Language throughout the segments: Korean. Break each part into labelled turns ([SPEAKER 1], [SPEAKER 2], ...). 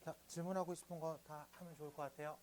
[SPEAKER 1] 자, 질문하고 싶은 거 다 하면 좋을 것 같아요.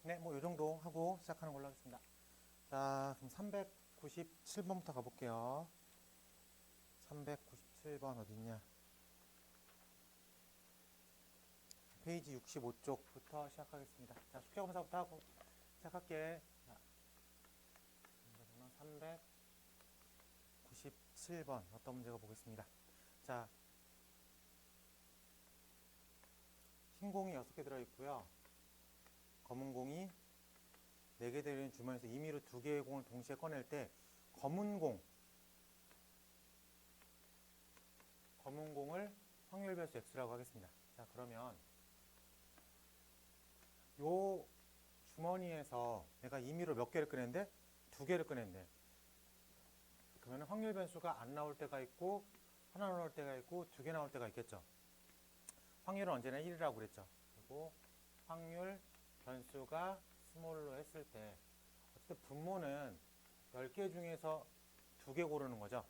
[SPEAKER 1] 네, 뭐 이 정도 하고 시작하는 걸로 하겠습니다. 자, 그럼 397번부터 가볼게요. 397번 어딨냐? 페이지 65쪽부터 시작하겠습니다. 자, 숙제 검사부터 하고 시작할게. 자, 397번 어떤 문제가 보겠습니다. 자, 흰 공이 6개 들어있고요. 검은 공이 4개 들어있는 주머니에서 임의로 2개의 공을 동시에 꺼낼 때 검은 공을 확률 변수 x라고 하겠습니다. 자, 그러면 요 주머니에서 내가 임의로 몇 개를 꺼냈는데 2개를 꺼냈는데, 그러면 확률 변수가 안 나올 때가 있고 하나 나올 때가 있고 2개 나올 때가 있겠죠. 확률은 언제나 1이라고 그랬죠. 그리고 확률 변수가 스몰로 했을 때 어쨌든 분모는 10개 중에서 2개 고르는 거죠.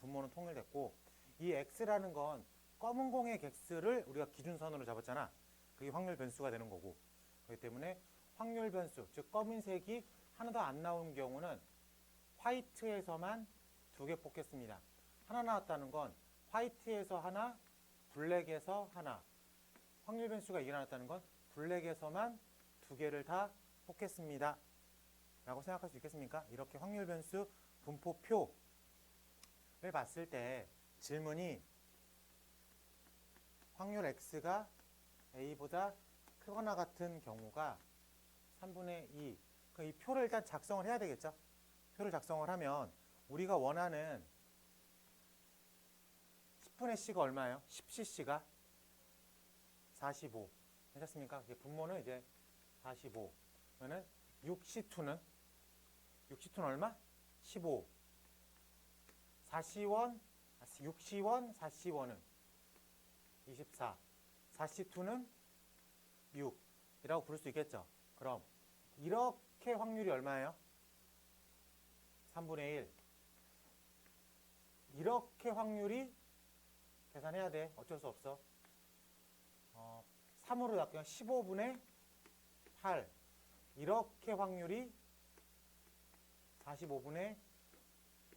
[SPEAKER 1] 분모는 통일됐고, 이 x라는 건 검은 공의 x를 우리가 기준선으로 잡았잖아. 그게 확률 변수가 되는 거고, 그렇기 때문에 확률 변수, 즉 검은색이 하나도 안 나온 경우는 화이트에서만 2개 뽑겠습니다. 하나 나왔다는 건 화이트에서 하나, 블랙에서 하나. 확률 변수가 이게 나왔다는 건 블랙에서만 2개를 다 뽑겠습니다 라고 생각할 수 있겠습니까? 이렇게 확률 변수 분포표를 봤을 때 질문이 확률 x가 a보다 크거나 같은 경우가 3분의 2. 이 표를 일단 작성을 해야 되겠죠. 표를 작성을 하면 우리가 원하는 10분의 c가 얼마예요? 10cc가 45. 괜찮습니까? 분모는 이제 45. 그러면 6C2는 얼마? 15. 4C1, 6C1, 4C1은 24. 4C2는 6 이라고 부를 수 있겠죠. 그럼 이렇게 확률이 얼마예요? 3분의 1. 이렇게 확률이 계산해야 돼. 어쩔 수 없어. 3으로 약간 15분의 8. 이렇게 확률이 45분의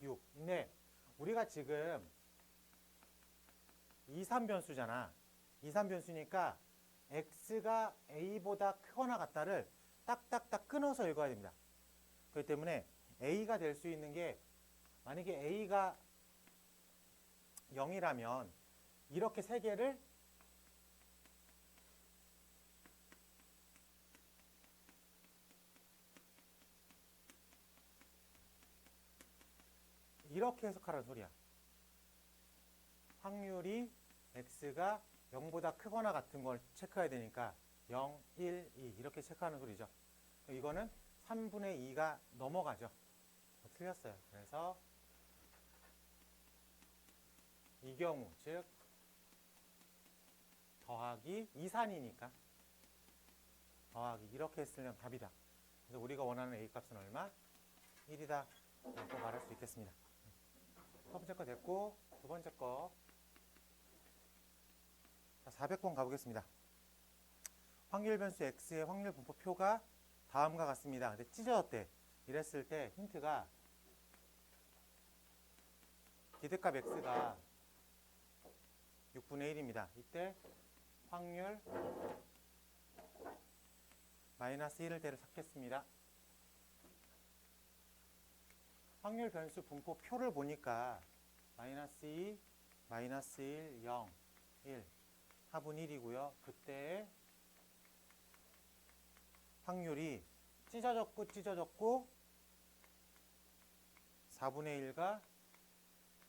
[SPEAKER 1] 6. 네, 우리가 지금 2, 3변수잖아. 2, 3변수니까 x가 a보다 크거나 같다를 딱딱딱 끊어서 읽어야 됩니다. 그렇기 때문에 a가 될 수 있는 게, 만약에 a가 0이라면 이렇게 3개를 이렇게 해석하라는 소리야. 확률이 x가 0보다 크거나 같은 걸 체크해야 되니까 0, 1, 2 이렇게 체크하는 소리죠. 이거는 3분의 2가 넘어가죠. 틀렸어요. 그래서 이 경우, 즉 더하기 2산이니까 더하기 이렇게 했으면 답이다. 그래서 우리가 원하는 a 값은 얼마? 1이다 라고 말할 수 있겠습니다. 첫 번째 거 됐고, 두 번째 거. 자, 400번 가보겠습니다. 확률 변수 x의 확률 분포표가 다음과 같습니다. 근데 찢어졌대. 이랬을 때 힌트가 기대값 x가 6분의 1입니다. 이때 확률 마이너스 1을 대로 찾겠습니다. 확률 변수 분포표를 보니까 마이너스 2, 마이너스 1, 0, 1 합은 1이고요. 그때 확률이 찢어졌고 4분의 1과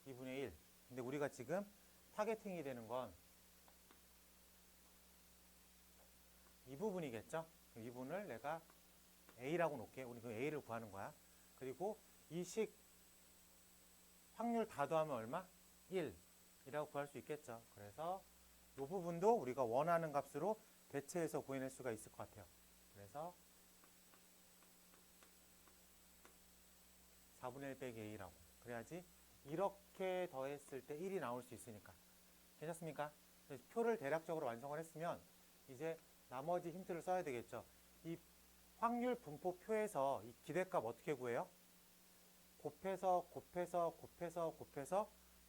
[SPEAKER 1] 2분의 1. 근데 우리가 지금 타겟팅이 되는 건 이 부분이겠죠? 이 부분을 내가 A라고 놓을게. 우리 그 A를 구하는 거야. 그리고 이 식 확률 다 더하면 얼마? 1이라고 구할 수 있겠죠. 그래서 이 부분도 우리가 원하는 값으로 대체해서 구해낼 수가 있을 것 같아요. 그래서 4분의 1 빼기 A라고. 그래야지 이렇게 더했을 때 1이 나올 수 있으니까. 괜찮습니까? 그래서 표를 대략적으로 완성을 했으면 이제 나머지 힌트를 써야 되겠죠. 이 확률 분포표에서 이 기대값 어떻게 구해요? 곱해서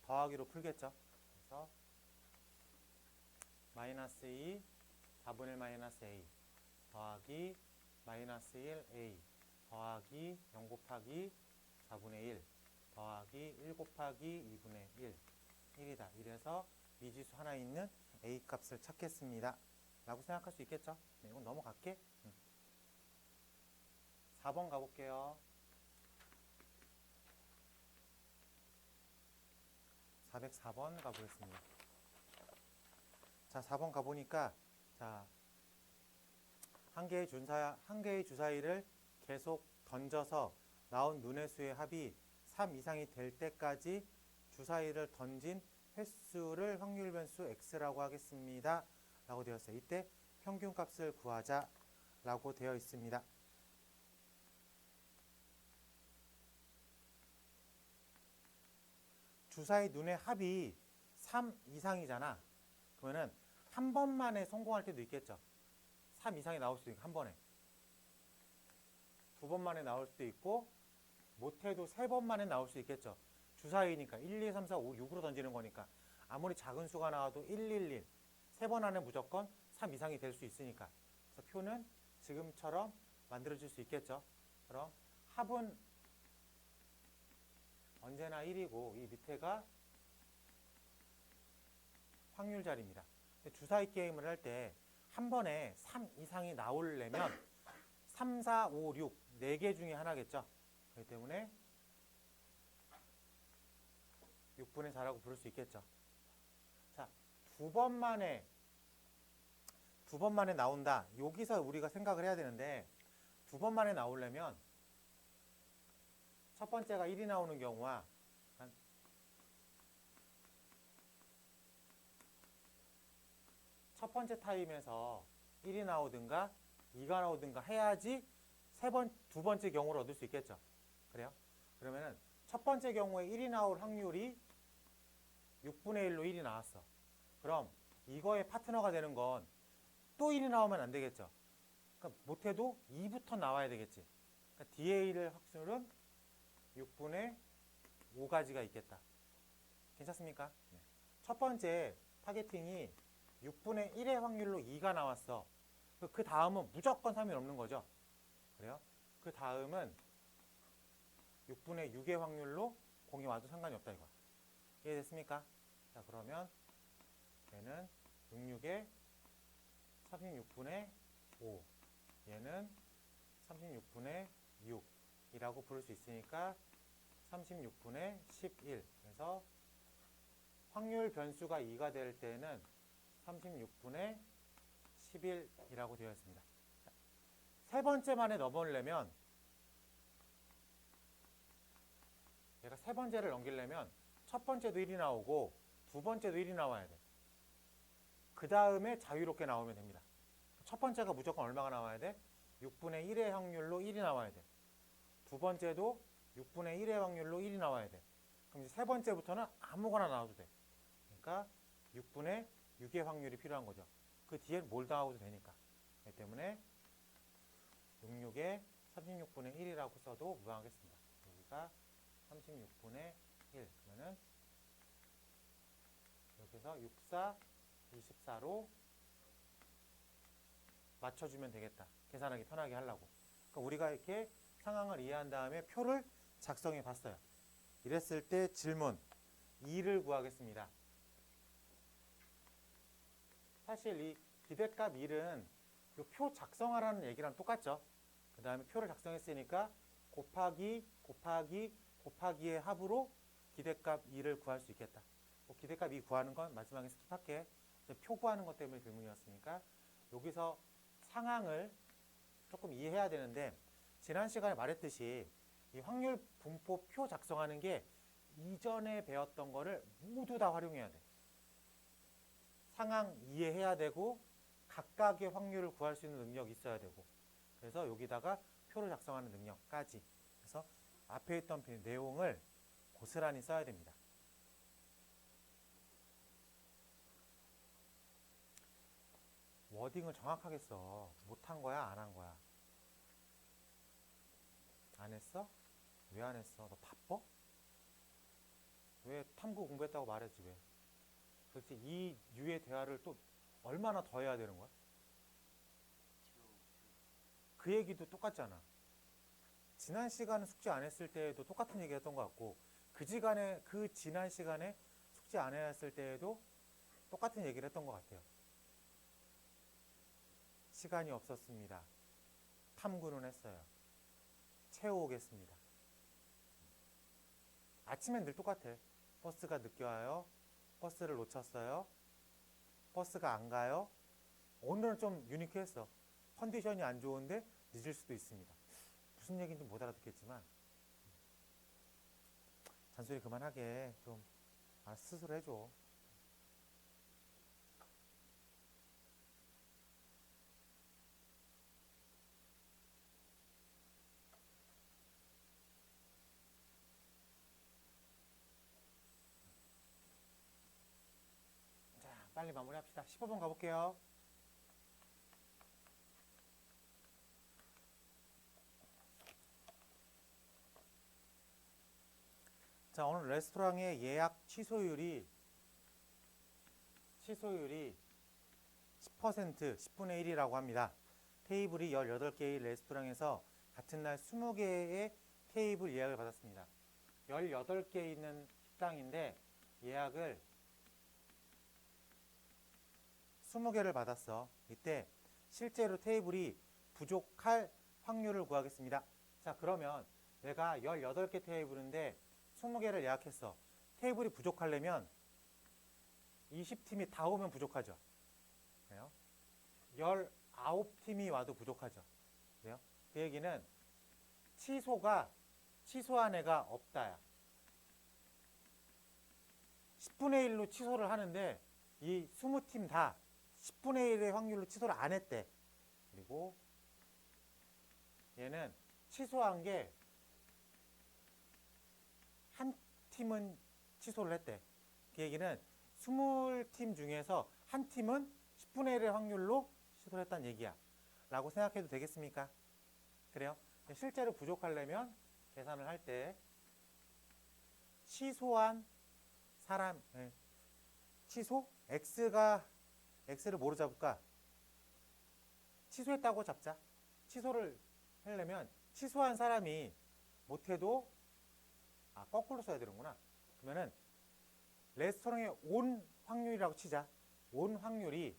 [SPEAKER 1] 더하기로 풀겠죠. 그래서 마이너스 2 4분의 1 마이너스 A 더하기 마이너스 1 A 더하기 0 곱하기 4분의 1 더하기 1 곱하기 2분의 1 1이다. 이래서 미지수 하나 있는 A 값을 찾겠습니다. 라고 생각할 수 있겠죠? 네, 이건 넘어갈게. 4번 가볼게요. 404번 가보겠습니다. 자, 4번 가보니까, 자, 한 개의 주사위를 계속 던져서 나온 눈의 수의 합이 3 이상이 될 때까지 주사위를 던진 횟수를 확률 변수 x라고 하겠습니다. 라고 되어 있어요. 이때 평균값을 구하자 라고 되어 있습니다. 주사위 눈의 합이 3 이상이잖아. 그러면은 한 번만에 성공할 때도 있겠죠. 3 이상이 나올 수도 있고 한 번에. 두 번 만에 나올 수도 있고 못해도 3번 만에 나올 수 있겠죠. 주사위니까 1, 2, 3, 4, 5, 6으로 던지는 거니까 아무리 작은 수가 나와도 1, 1, 1. 3번 안에 무조건 3 이상이 될 수 있으니까. 그래서 표는 지금처럼 만들어질 수 있겠죠. 그럼 합은 언제나 1이고 이 밑에가 확률 자리입니다. 주사위 게임을 할 때 한 번에 3 이상이 나오려면 3, 4, 5, 6, 4개 중에 하나겠죠. 그렇기 때문에 6분의 4라고 부를 수 있겠죠. 자, 두 번 만에 나온다. 여기서 우리가 생각을 해야 되는데 두 번 만에 나오려면 첫 번째가 1이 나오는 경우와 첫 번째 타임에서 1이 나오든가 2가 나오든가 해야지 두 번째 경우를 얻을 수 있겠죠. 그래요? 그러면은 첫 번째 경우에 1이 나올 확률이 6분의 1로 1이 나왔어. 그럼 이거의 파트너가 되는 건 또 1이 나오면 안 되겠죠. 그러니까 못해도 2부터 나와야 되겠지. 그러니까 DA를 확률은 6분의 5가지가 있겠다. 괜찮습니까? 네. 첫 번째 타겟팅이 6분의 1의 확률로 2가 나왔어. 그 다음은 무조건 3이 넘는 거죠. 그래요? 그 다음은 6분의 6의 확률로 0이 와도 상관이 없다 이거야. 이해됐습니까? 자, 그러면 얘는 66에 36분의 5 얘는 36분의 6이라고 부를 수 있으니까 36분의 11 그래서 확률 변수가 2가 될 때는 36분의 11이라고 되어 있습니다. 세 번째만에 넘어오려면 얘가 세 번째를 넘기려면 첫 번째도 1이 나오고 두 번째도 1이 나와야 돼. 그 다음에 자유롭게 나오면 됩니다. 첫 번째가 무조건 얼마가 나와야 돼? 6분의 1의 확률로 1이 나와야 돼. 두 번째도 6분의 1의 확률로 1이 나와야 돼. 그럼 이제 세 번째부터는 아무거나 나와도 돼. 그러니까 6분의 6의 확률이 필요한 거죠. 그 뒤엔 뭘 더하고도 되니까. 그렇기 때문에 66에 36분의 1이라고 써도 무방하겠습니다. 여기가 36분의 1. 그러면은 여기서 64, 24로 맞춰주면 되겠다. 계산하기 편하게 하려고. 그러니까 우리가 이렇게 상황을 이해한 다음에 표를 작성해 봤어요. 이랬을 때 질문 2를 구하겠습니다. 사실 이 기대값 1은 이 표 작성하라는 얘기랑 똑같죠. 그 다음에 표를 작성했으니까 곱하기의 합으로 기대값 2를 구할 수 있겠다. 기대값 2 구하는 건 마지막에 스킵할게. 표 구하는 것 때문에 질문이었으니까 여기서 상황을 조금 이해해야 되는데, 지난 시간에 말했듯이 이 확률 분포 표 작성하는 게 이전에 배웠던 거를 모두 다 활용해야 돼. 상황 이해해야 되고 각각의 확률을 구할 수 있는 능력이 있어야 되고, 그래서 여기다가 표를 작성하는 능력까지. 그래서 앞에 있던 내용을 고스란히 써야 됩니다. 워딩을 정확하게 써. 못한 거야, 안 한 거야? 안 했어? 왜 안 했어? 너 바빠? 왜 탐구 공부했다고 말했지 왜? 도대체 이 유의 대화를 또 얼마나 더 해야 되는 거야? 그 얘기도 똑같잖아. 지난 시간에 숙제 안 했을 때에도 똑같은 얘기 했던 것 같고, 그 지난 시간에 숙제 안 했을 때에도 똑같은 얘기를 했던 것 같아요. 시간이 없었습니다. 탐구는 했어요. 채워오겠습니다. 아침엔 늘 똑같아. 버스가 늦게 와요. 버스를 놓쳤어요. 버스가 안 가요. 오늘은 좀 유니크했어. 컨디션이 안 좋은데 늦을 수도 있습니다. 무슨 얘기인지 못 알아듣겠지만 잔소리 그만하게 좀 스스로 해줘. 자, 빨리 마무리합시다. 15번 가볼게요. 자, 오늘 레스토랑의 예약 취소율이 10%, 10분의 1이라고 합니다. 테이블이 18개의 레스토랑에서 같은 날 20개의 테이블 예약을 받았습니다. 18개 있는 식당인데 예약을 20개를 받았어. 이때 실제로 테이블이 부족할 확률을 구하겠습니다. 자, 그러면 내가 18개 테이블인데 20개를 예약했어. 테이블이 부족하려면 20팀이 다 오면 부족하죠. 그래요? 19팀이 와도 부족하죠. 그래요? 그 얘기는 취소한 애가 없다야. 10분의 1로 취소를 하는데 이 20팀 다 10분의 1의 확률로 취소를 안 했대. 그리고 얘는 취소한 게 한 팀은 취소를 했대. 그 얘기는 20팀 중에서 한 팀은 10분의 1의 확률로 취소를 했다는 얘기야. 라고 생각해도 되겠습니까? 그래요? 실제로 부족하려면 계산을 할 때 취소한 사람, 취소? X를 뭐로 잡을까? 취소했다고 잡자. 취소를 하려면 취소한 사람이 못해도 거꾸로 써야 되는구나. 그러면은 레스토랑에 온 확률이라고 치자. 온 확률이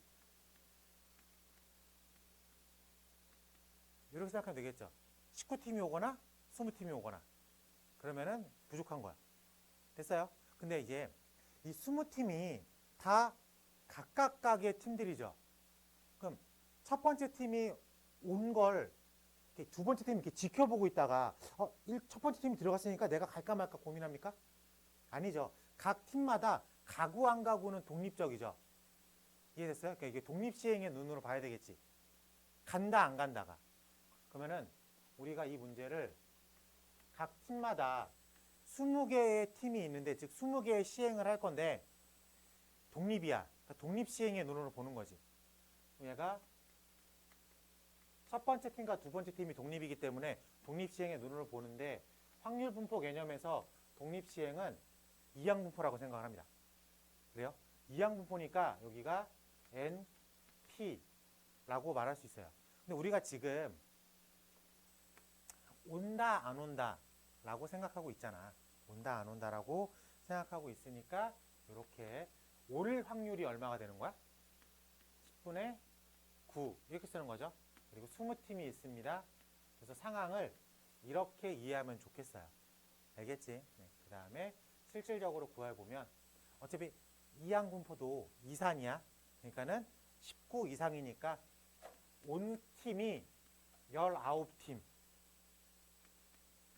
[SPEAKER 1] 이렇게 생각하면 되겠죠. 19팀이 오거나 20팀이 오거나 그러면은 부족한 거야. 됐어요? 근데 이제 이 20팀이 다 각각의 팀들이죠. 그럼 첫 번째 팀이 온 걸 두 번째 팀이 이렇게 지켜보고 있다가 첫 번째 팀이 들어갔으니까 내가 갈까 말까 고민합니까? 아니죠. 각 팀마다 가구 안 가구는 독립적이죠. 이해됐어요? 그러니까 이게 독립시행의 눈으로 봐야 되겠지. 간다 안 간다가. 그러면은 우리가 이 문제를 각 팀마다 20개의 팀이 있는데, 즉 20개의 시행을 할 건데 독립이야. 그러니까 독립시행의 눈으로 보는 거지. 얘가 첫 번째 팀과 두 번째 팀이 독립이기 때문에 독립시행의 눈으로 보는데, 확률분포 개념에서 독립시행은 이항분포라고 생각을 합니다. 그래요? 이항분포니까 여기가 NP라고 말할 수 있어요. 근데 우리가 지금 온다 안 온다 라고 생각하고 있잖아. 온다 안 온다라고 생각하고 있으니까 이렇게 올 확률이 얼마가 되는 거야? 10분의 9 이렇게 쓰는 거죠. 그리고 20팀이 있습니다. 그래서 상황을 이렇게 이해하면 좋겠어요. 알겠지? 네, 그 다음에 실질적으로 구해보면 어차피 이항 분포도 이산이야. 그러니까는 19 이상이니까 온 팀이 19팀,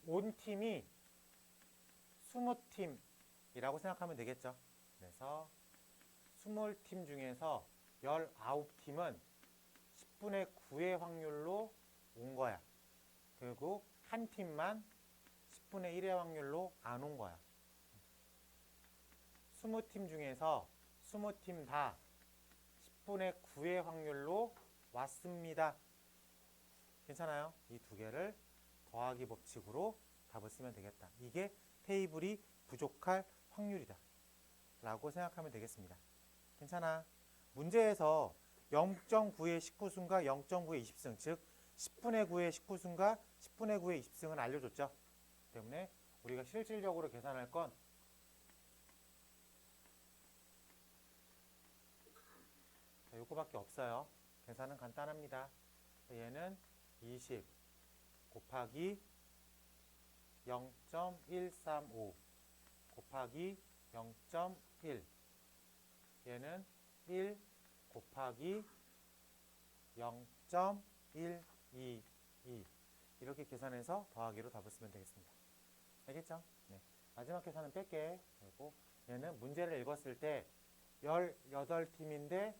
[SPEAKER 1] 온 팀이 20팀이라고 생각하면 되겠죠. 그래서 20팀 중에서 19팀은 10분의 9의 확률로 온 거야. 그리고 한 팀만 10분의 1의 확률로 안 온 거야. 20팀 중에서 20팀 다 10분의 9의 확률로 왔습니다. 괜찮아요? 이 두 개를 더하기 법칙으로 답을 쓰면 되겠다. 이게 테이블이 부족할 확률이다 라고 생각하면 되겠습니다. 괜찮아. 문제에서 0.9의 19승과 0.9의 20승, 즉 10분의 9의 19승과 10분의 9의 20승은 알려줬죠. 때문에 우리가 실질적으로 계산할 건 요거밖에 없어요. 계산은 간단합니다. 얘는 20 곱하기 0.135 곱하기 0.1, 얘는 1 곱하기 0.122 이렇게 계산해서 더하기로 답을 쓰면 되겠습니다. 알겠죠? 네. 마지막 계산은 뺄게. 그리고 얘는 문제를 읽었을 때 18팀인데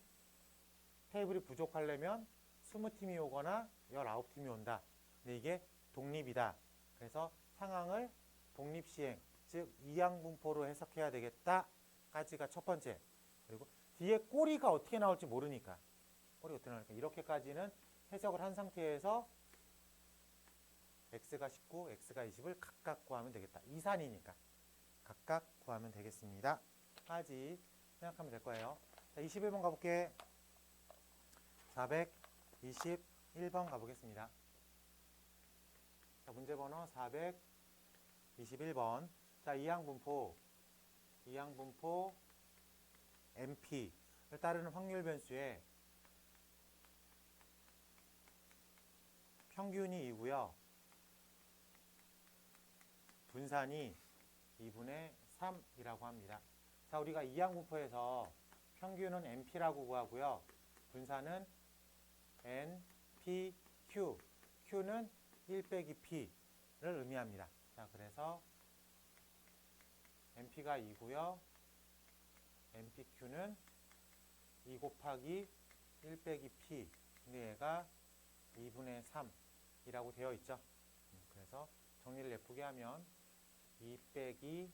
[SPEAKER 1] 테이블이 부족하려면 20팀이 오거나 19팀이 온다. 근데 이게 독립이다. 그래서 상황을 독립시행, 즉 이항분포로 해석해야 되겠다 까지가 첫 번째. 그리고 뒤에 꼬리가 어떻게 나올지 모르니까 이렇게까지는 해석을 한 상태에서 x가 19, x가 20을 각각 구하면 되겠다. 이산이니까 각각 구하면 되겠습니다. 까지 생각하면 될 거예요. 자, 21번 가볼게. 421번 가보겠습니다. 자, 문제 번호 421번. 자, 이항분포 MP를 따르는 확률 변수의 평균이 2고요. 분산이 2분의 3이라고 합니다. 자, 우리가 이항분포에서 평균은 MP라고 구하고요. 분산은 NPQ, Q는 1 빼기 P를 의미합니다. 자, 그래서 MP가 2고요. MPQ는 2 곱하기 1 빼기 P. 근데 얘가 2분의 3이라고 되어 있죠. 그래서 정리를 예쁘게 하면 2 빼기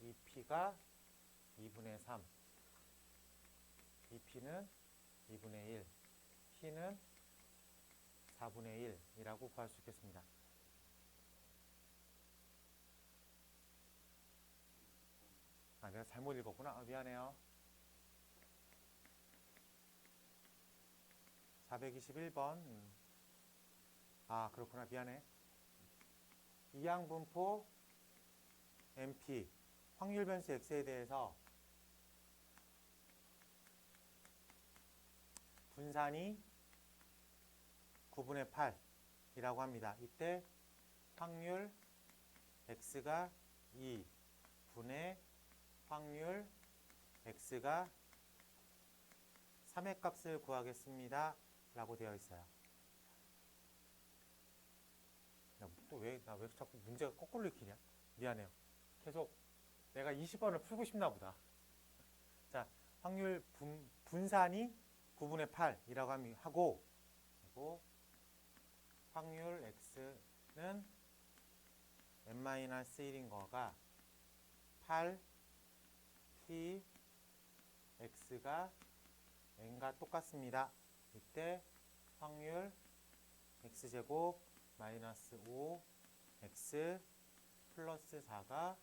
[SPEAKER 1] 2P가 2분의 3. 2P는 2분의 1. P는 4분의 1이라고 구할 수 있겠습니다. 아, 내가 잘못 읽었구나. 아, 미안해요. 421번. 아, 그렇구나. 미안해. 이항분포 MP 확률 변수 X에 대해서 분산이 9분의 8이라고 합니다. 이때 확률 X가 2분의 확률 X가 3의 값을 구하겠습니다 라고 되어 있어요. 또 왜 자꾸 문제가 거꾸로 읽히냐? 미안해요. 계속 내가 20번을 풀고 싶나 보다. 자, 확률 분산이 9분의 8이라고 하고, 그리고 확률 X는 n-1인 거가 8 P X가 n과 똑같습니다. 이때 확률 X제곱 마이너스 5 X 플러스 4가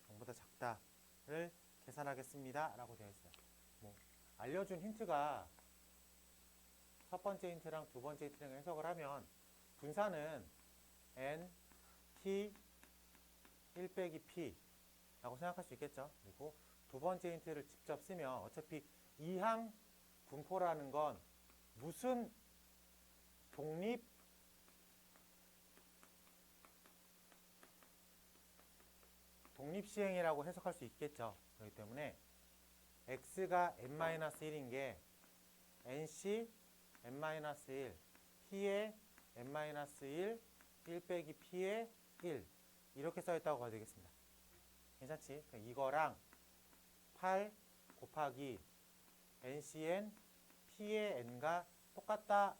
[SPEAKER 1] 0보다 작다를 계산하겠습니다 라고 되어 있어요. 알려준 힌트가 첫 번째 힌트랑 두 번째 힌트랑 해석을 하면 분산은 n, t, 1 빼기 p 라고 생각할 수 있겠죠. 그리고 두 번째 힌트를 직접 쓰면 어차피 이항 분포라는 건 무슨 독립시행이라고 해석할 수 있겠죠. 그렇기 때문에 x가 n-1인 게 nc n-1 p의 n-1 1 빼기 p의 1 이렇게 써있다고 봐도 되겠습니다. 괜찮지? 이거랑 8 곱하기 ncn p의 n가 똑같다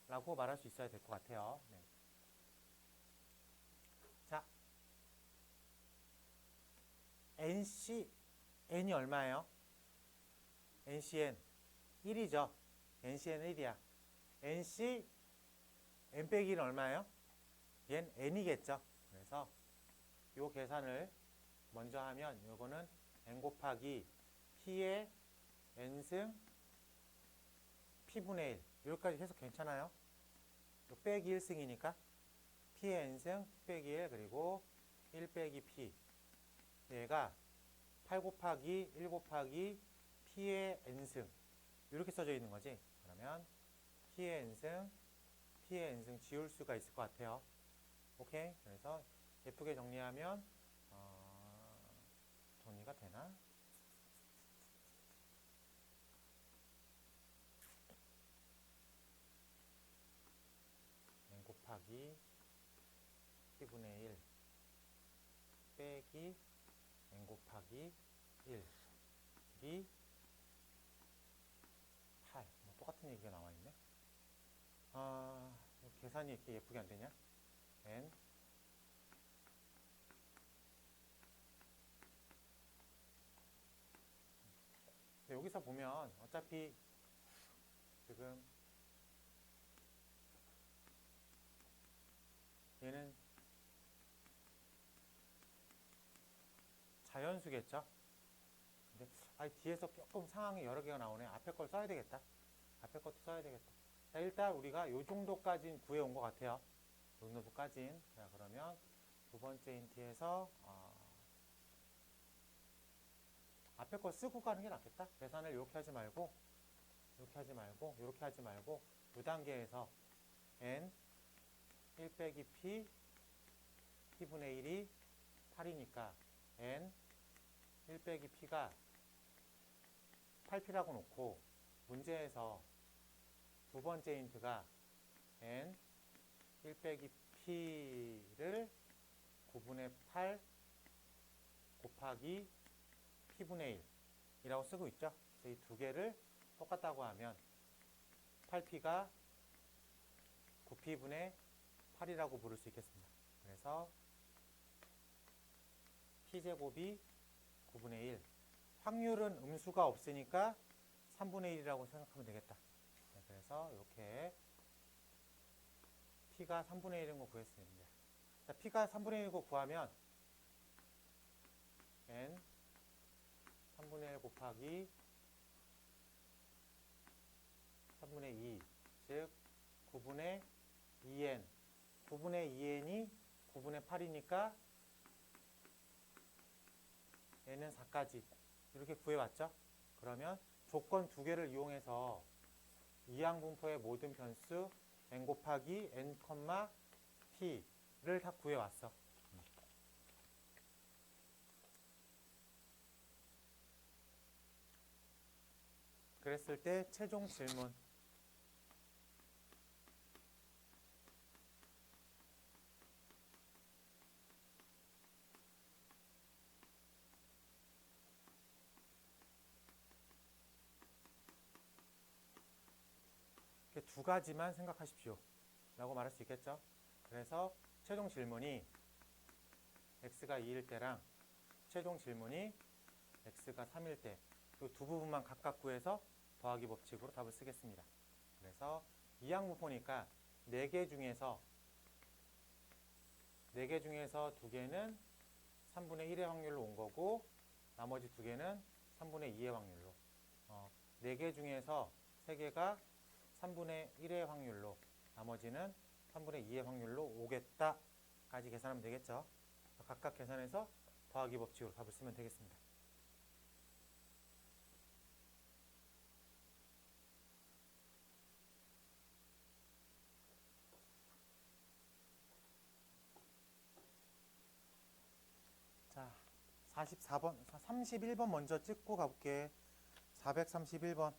[SPEAKER 1] 라고 말할 수 있어야 될 것 같아요. 네. 자, n이 얼마예요? ncn 1이죠. ncn 1이야. nc n 빼기 1은 얼마예요? 얘는 n이겠죠. 그래서 이 계산을 먼저 하면 이거는 n 곱하기 p의 n승 p분의 1 여기까지 해석 괜찮아요? 빼기 1승이니까 p의 n승 p 빼기 1 그리고 1 빼기 p 얘가 8 곱하기 1 곱하기 p의 n승 이렇게 써져 있는 거지. 그러면 p의 n승 지울 수가 있을 것 같아요. 오케이. 그래서 예쁘게 정리하면 정리가 되나? n 곱하기 p분의 1 빼기 n 곱하기 1이 8. 뭐 똑같은 얘기가 나와 있네. 계산이 이렇게 예쁘게 안 되냐? n 여기서 보면 어차피 지금 얘는 자연수겠죠? 근데 뒤에서 조금 상황이 여러 개가 나오네. 앞에 걸 써야 되겠다. 앞에 것도 써야 되겠다. 자, 일단 우리가 요 정도까지는 구해온 것 같아요. 요 정도까지는. 자, 그러면 두 번째 힌트에서 앞에 걸 쓰고 가는 게 낫겠다. 계산을 이렇게 하지 말고 이렇게 하지 말고 이렇게 하지 말고 이 단계에서 n 1 빼기 p분의 1이 8이니까 n 1 빼기 p가 8p라고 놓고 문제에서 두 번째 힌트가 n 1 빼기 p를 9분의 8 곱하기 p분의 1이라고 쓰고 있죠. 그래서 이 두 개를 똑같다고 하면 8p가 9p분의 8이라고 부를 수 있겠습니다. 그래서 p제곱이 9분의 1 확률은 음수가 없으니까 3분의 1이라고 생각하면 되겠다. 네, 그래서 이렇게 p가 3분의 1인 거 구했습니다. 자, p가 3분의 1인 거 구하면 n 3분의 1 곱하기 3분의 2, 즉 9분의 2n 9분의 2n이 9분의 8이니까 n은 4까지 이렇게 구해왔죠. 그러면 조건 두 개를 이용해서 이항분포의 모든 변수 n 곱하기 n, p를 다 구해왔어. 그랬을 때 최종 질문 두 가지만 생각하십시오 라고 말할 수 있겠죠. 그래서 최종 질문이 x가 2일 때랑 최종 질문이 x가 3일 때 이 두 부분만 각각 구해서 더하기 법칙으로 답을 쓰겠습니다. 그래서 이항분포니까 4개 중에서 2개는 3분의 1의 확률로 온 거고 나머지 2개는 3분의 2의 확률로 4개 중에서 3개가 3분의 1의 확률로 나머지는 3분의 2의 확률로 오겠다 까지 계산하면 되겠죠. 각각 계산해서 더하기 법칙으로 답을 쓰면 되겠습니다. 자, 44번, 31번 먼저 찍고 가볼게. 431번.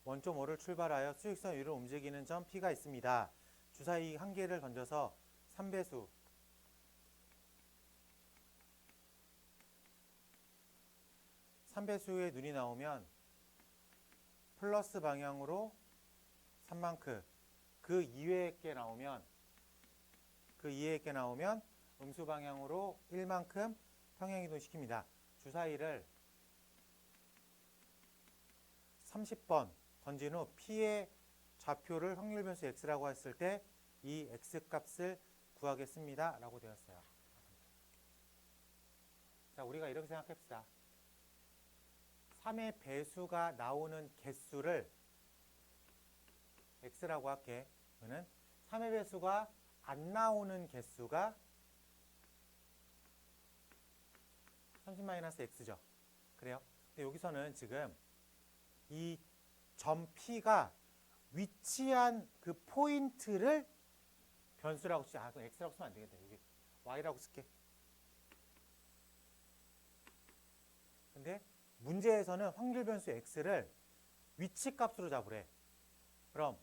[SPEAKER 1] 원점 5를 출발하여 수직선 위로 움직이는 점 P가 있습니다. 주사위 한 개를 던져서 3배수, 3배수의 눈이 나오면 플러스 방향으로 3만큼, 그 이외의 게 나오면 음수 방향으로 1만큼 평행이동 시킵니다. 주사위를 30번 던진 후 P의 좌표를 확률 변수 X라고 했을 때 이 X 값을 구하겠습니다. 라고 되었어요. 자, 우리가 이렇게 생각합시다. 3의 배수가 나오는 개수를 X라고 할게. 그러면 3의 배수가 안 나오는 개수가 30-X죠. 그래요? 근데 여기서는 지금 이 점 P가 위치한 그 포인트를 변수라고 쓰지. 그럼 X라고 쓰면 안 되겠다. 여기 Y라고 쓸게. 근데 문제에서는 확률 변수 X를 위치 값으로 잡으래. 그럼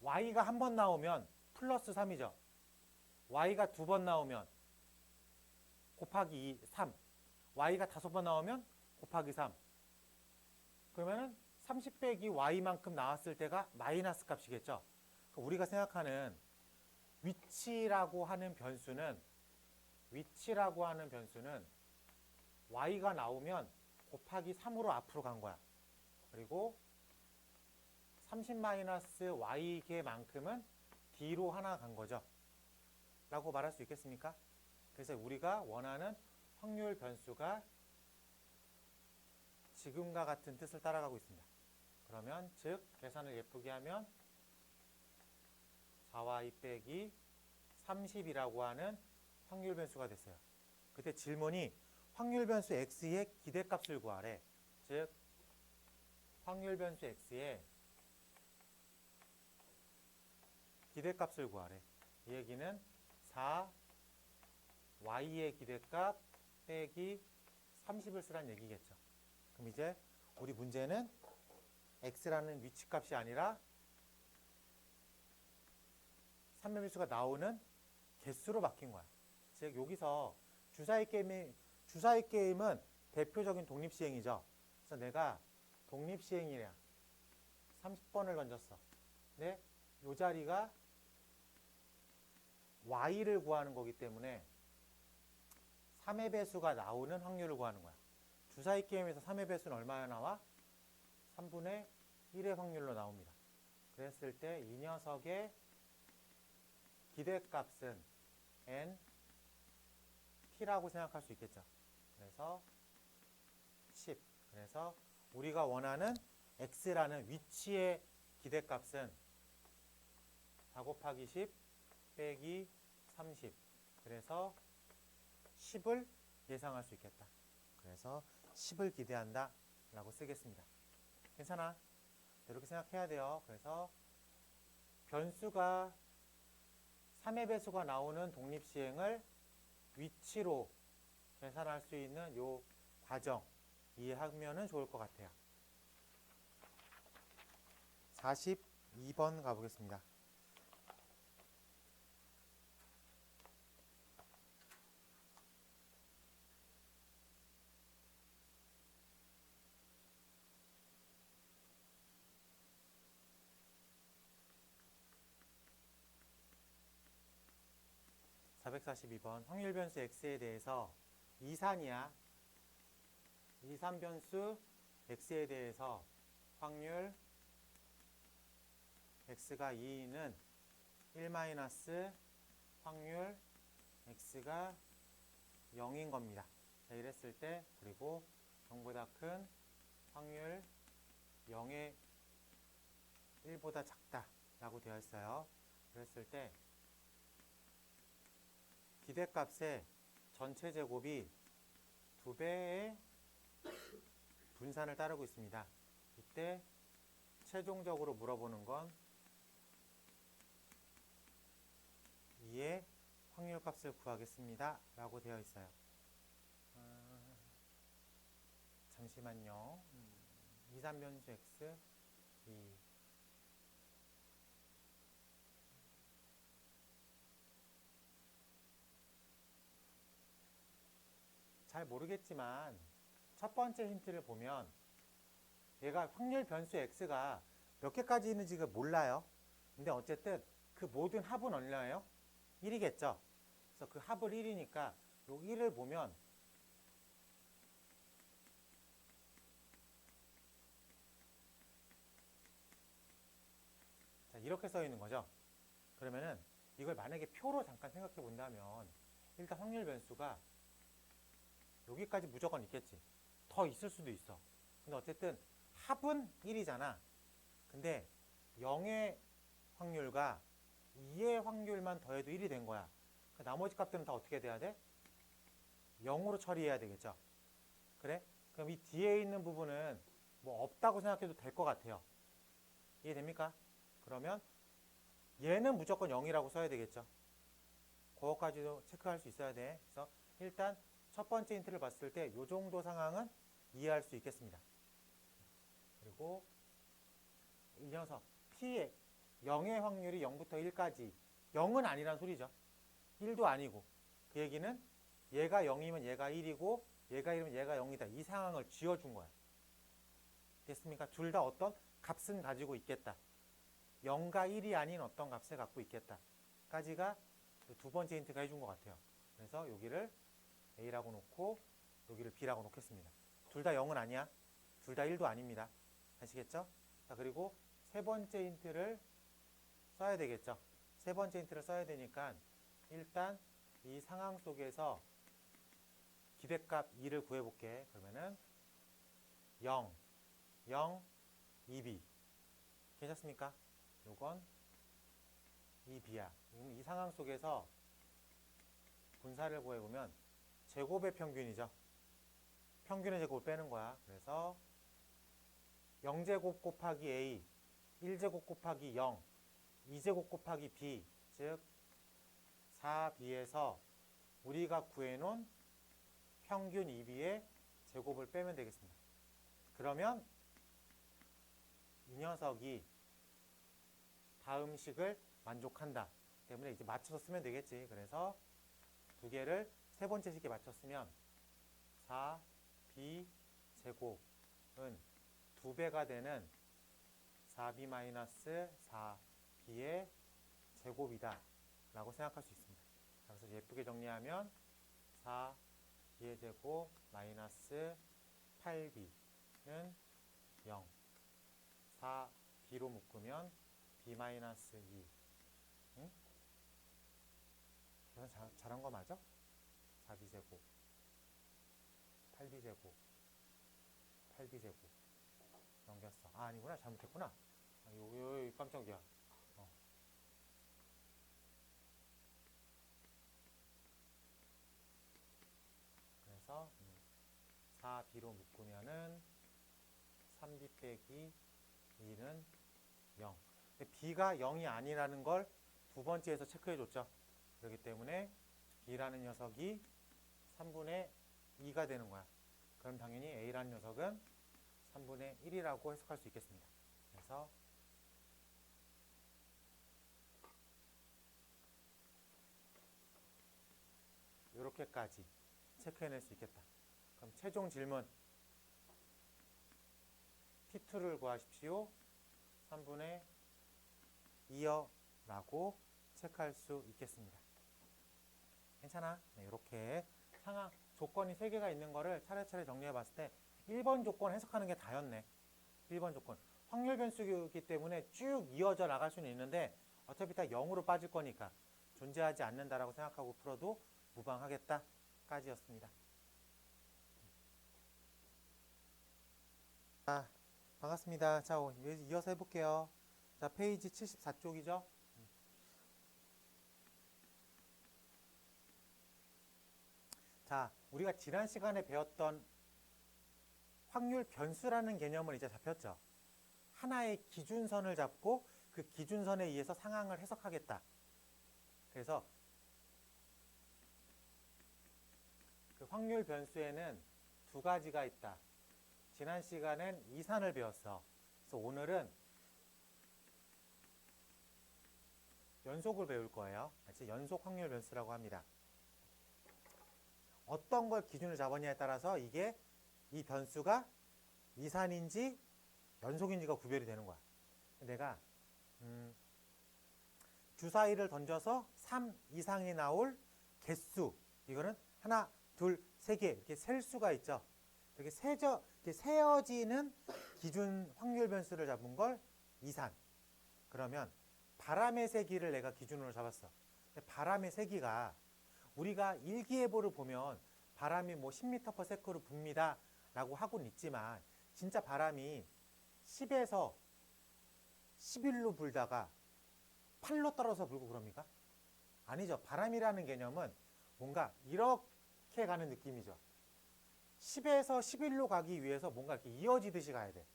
[SPEAKER 1] Y가 한 번 나오면 플러스 3이죠. Y가 두 번 나오면 곱하기 2, 3. Y가 5번 나오면 곱하기 3. 그러면은 30 빼기 Y만큼 나왔을 때가 마이너스 값이겠죠. 우리가 생각하는 위치라고 하는 변수는 Y가 나오면 곱하기 3으로 앞으로 간 거야. 그리고 30-Y개만큼은 D로 하나 간 거죠. 라고 말할 수 있겠습니까? 그래서 우리가 원하는 확률 변수가 지금과 같은 뜻을 따라가고 있습니다. 그러면 즉 계산을 예쁘게 하면 4Y 빼기 30이라고 하는 확률 변수가 됐어요. 그때 질문이 확률 변수 X의 기대값을 구하래. 즉 확률 변수 X의 기대값을 구하래. 이 얘기는 4Y의 기대값 빼기 30을 쓰란 얘기겠죠. 그럼 이제 우리 문제는 X라는 위치값이 아니라 3의 배수가 나오는 개수로 바뀐 거야. 즉 여기서 주사위 게임은 대표적인 독립시행이죠. 그래서 내가 독립시행이랴 30번을 던졌어. 근데 이 자리가 Y를 구하는 거기 때문에 3의 배수가 나오는 확률을 구하는 거야. 주사위 게임에서 3의 배수는 얼마나 나와? 3분의 1의 확률로 나옵니다. 그랬을 때 이 녀석의 기대값은 N, P라고 생각할 수 있겠죠. 그래서 10. 그래서 우리가 원하는 X라는 위치의 기대값은 4 곱하기 10 빼기 30. 그래서 10을 예상할 수 있겠다. 그래서 10을 기대한다 라고 쓰겠습니다. 괜찮아? 이렇게 생각해야 돼요. 그래서 변수가 3의 배수가 나오는 독립시행을 위치로 계산할 수 있는 이 과정 이해하면 좋을 것 같아요. 42번 가보겠습니다. 확률 변수 X에 대해서 이산 변수 X에 대해서 확률 X가 2는 1 마이너스 확률 X가 0인 겁니다. 자, 이랬을 때 그리고 0보다 큰 확률 0의 1보다 작다 라고 되어 있어요. 그랬을 때 기대값의 전체 제곱이 2배의 분산을 따르고 있습니다. 이때 최종적으로 물어보는 건 B의 확률값을 구하겠습니다 라고 되어 있어요. 잠시만요. 2, 3변수 x 2 잘 모르겠지만 첫 번째 힌트를 보면 얘가 확률 변수 x가 몇 개까지 있는지가 몰라요. 근데 어쨌든 그 모든 합은 얼마예요? 1이겠죠. 그래서 그 합을 1이니까 요 1을 보면 자, 이렇게 써 있는 거죠. 그러면은 이걸 만약에 표로 잠깐 생각해 본다면 일단 확률 변수가 여기까지 무조건 있겠지. 더 있을 수도 있어. 근데 어쨌든 합은 1이잖아. 근데 0의 확률과 2의 확률만 더해도 1이 된 거야. 나머지 값들은 다 어떻게 돼야 돼? 0으로 처리해야 되겠죠. 그래? 그럼 이 뒤에 있는 부분은 뭐 없다고 생각해도 될 것 같아요. 이해됩니까? 그러면 얘는 무조건 0이라고 써야 되겠죠. 그거까지도 체크할 수 있어야 돼. 그래서 일단 첫 번째 힌트를 봤을 때 이 정도 상황은 이해할 수 있겠습니다. 그리고 이 녀석 P의 0의 확률이 0부터 1까지 0은 아니란 소리죠. 1도 아니고 그 얘기는 얘가 0이면 얘가 1이고 얘가 1이면 얘가 0이다. 이 상황을 쥐어준 거야. 됐습니까? 둘 다 어떤 값은 가지고 있겠다. 0과 1이 아닌 어떤 값을 갖고 있겠다. 까지가 두 번째 힌트가 해준 것 같아요. 그래서 여기를 A라고 놓고 여기를 B라고 놓겠습니다. 둘 다 0은 아니야. 둘 다 1도 아닙니다. 아시겠죠? 자, 그리고 세 번째 힌트를 써야 되겠죠. 세 번째 힌트를 써야 되니까 일단 이 상황 속에서 기대값 2를 구해볼게. 그러면은 0, 0, 2B. 괜찮습니까? 요건 2B야. 이 상황 속에서 분사를 구해보면 제곱의 평균이죠. 평균의 제곱을 빼는 거야. 그래서 0제곱 곱하기 A, 1제곱 곱하기 0, 2제곱 곱하기 B, 즉 4B에서 우리가 구해놓은 평균 2B의 제곱을 빼면 되겠습니다. 그러면 이 녀석이 다음 식을 만족한다. 때문에 이제 맞춰서 쓰면 되겠지. 그래서 두 개를 세 번째 식에 맞췄으면 4B 제곱은 2배가 되는 4B-4B의 제곱이다 라고 생각할 수 있습니다. 그래서 예쁘게 정리하면 4B의 제곱 마이너스 8B는 0, 4B로 묶으면 B-2. 응? 계산 잘한 거 맞아? 4B 제곱 8B 제곱 8B 제곱 넘겼어. 아, 아니구나. 잘못했구나. 아, 요 깜짝이야. 그래서 4B로 묶으면은 3B 빼기 2는 0. 근데 B가 0이 아니라는 걸 두 번째에서 체크해줬죠. 그렇기 때문에 B라는 녀석이 3분의 2가 되는 거야. 그럼 당연히 A라는 녀석은 3분의 1이라고 해석할 수 있겠습니다. 그래서 이렇게까지 체크해낼 수 있겠다. 그럼 최종 질문 P2를 구하십시오. 3분의 2여 라고 체크할 수 있겠습니다. 괜찮아? 네, 이렇게 상황 조건이 3개가 있는 거를 차례차례 정리해 봤을 때 1번 조건 해석하는 게 다였네. 1번 조건. 확률 변수이기 때문에 쭉 이어져 나갈 수는 있는데 어차피 다 0으로 빠질 거니까 존재하지 않는다라고 생각하고 풀어도 무방하겠다 까지였습니다. 자, 반갑습니다. 자, 이어서 해볼게요. 자, 페이지 74쪽이죠. 자, 우리가 지난 시간에 배웠던 확률 변수라는 개념을 이제 잡혔죠. 하나의 기준선을 잡고 그 기준선에 의해서 상황을 해석하겠다. 그래서 확률 변수에는 두 가지가 있다. 지난 시간엔 이산을 배웠어. 그래서 오늘은 연속을 배울 거예요. 연속 확률 변수라고 합니다. 어떤 걸 기준으로 잡았냐에 따라서 이게 이 변수가 이산인지 연속인지가 구별이 되는 거야. 내가 주사위를 던져서 3 이상이 나올 개수, 이거는 하나, 둘, 세 개 이렇게 셀 수가 있죠. 이렇게 세어지는 기준 확률 변수를 잡은 걸 이산. 그러면 바람의 세기를 내가 기준으로 잡았어. 바람의 세기가 우리가 일기예보를 보면 바람이 뭐 10m/s로 붑니다 라고 하고는 있지만 진짜 바람이 10에서 11로 불다가 8로 떨어져 불고 그럽니까? 아니죠. 바람이라는 개념은 뭔가 이렇게 가는 느낌이죠. 10에서 11로 가기 위해서 뭔가 이렇게 이어지듯이 가야 돼.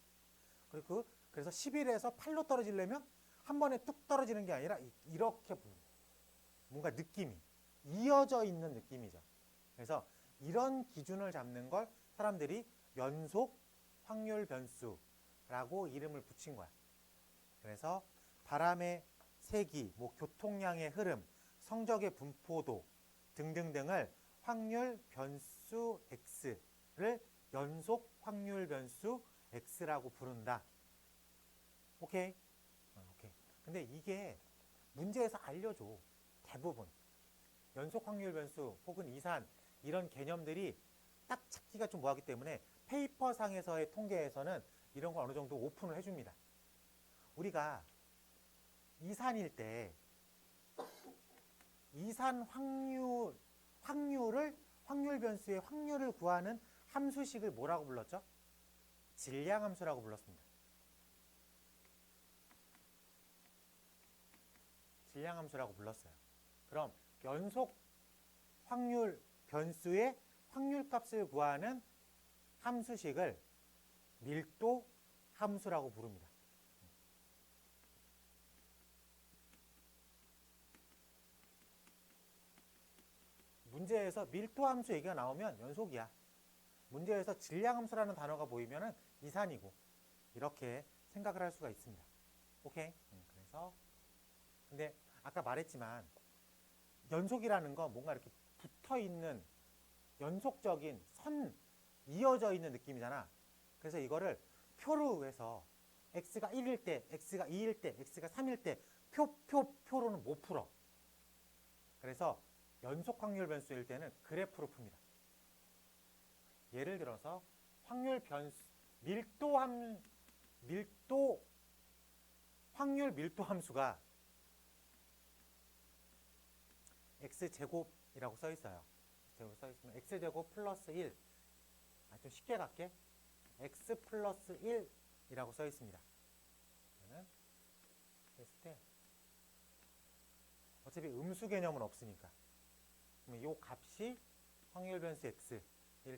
[SPEAKER 1] 그래서 11에서 8로 떨어지려면 한 번에 뚝 떨어지는 게 아니라 이렇게 뭔가 느낌이 이어져 있는 느낌이죠. 그래서 이런 기준을 잡는 걸 사람들이 연속 확률 변수라고 이름을 붙인 거야. 그래서 바람의 세기, 뭐 교통량의 흐름, 성적의 분포도 등등등을 확률 변수 X를 연속 확률 변수 X라고 부른다. 오케이? 오케이. 근데 이게 문제에서 알려줘. 대부분. 연속 확률 변수 혹은 이산 이런 개념들이 딱 찾기가 좀 뭐하기 때문에 페이퍼상에서의 통계에서는 이런 걸 어느 정도 오픈을 해줍니다. 우리가 이산일 때 이산 확률 변수의 확률을 구하는 함수식을 뭐라고 불렀죠? 질량 함수라고 불렀습니다. 질량 함수라고 불렀어요. 그럼 연속 확률 변수의 확률값을 구하는 함수식을 밀도 함수라고 부릅니다. 문제에서 밀도 함수 얘기가 나오면 연속이야. 문제에서 질량 함수라는 단어가 보이면은 이산이고 이렇게 생각을 할 수가 있습니다. 오케이? 그래서 근데 아까 말했지만 연속이라는 건 뭔가 이렇게 붙어 있는 연속적인 선 이어져 있는 느낌이잖아. 그래서 이거를 표로 해서 x가 1일 때, x가 2일 때, x가 3일 때 표로는 못 풀어. 그래서 연속 확률 변수일 때는 그래프로 풉니다. 예를 들어서 확률 변수 확률 밀도 함수가 x제곱이라고 써 있어요. 제곱 써 있으면 x제곱 플러스 1. 좀 쉽게 갈게. x 플러스 1이라고 써 있습니다. 그러면 했을 때 어차피 음수 개념은 없으니까. 그러면 요 값이 확률 변수 x일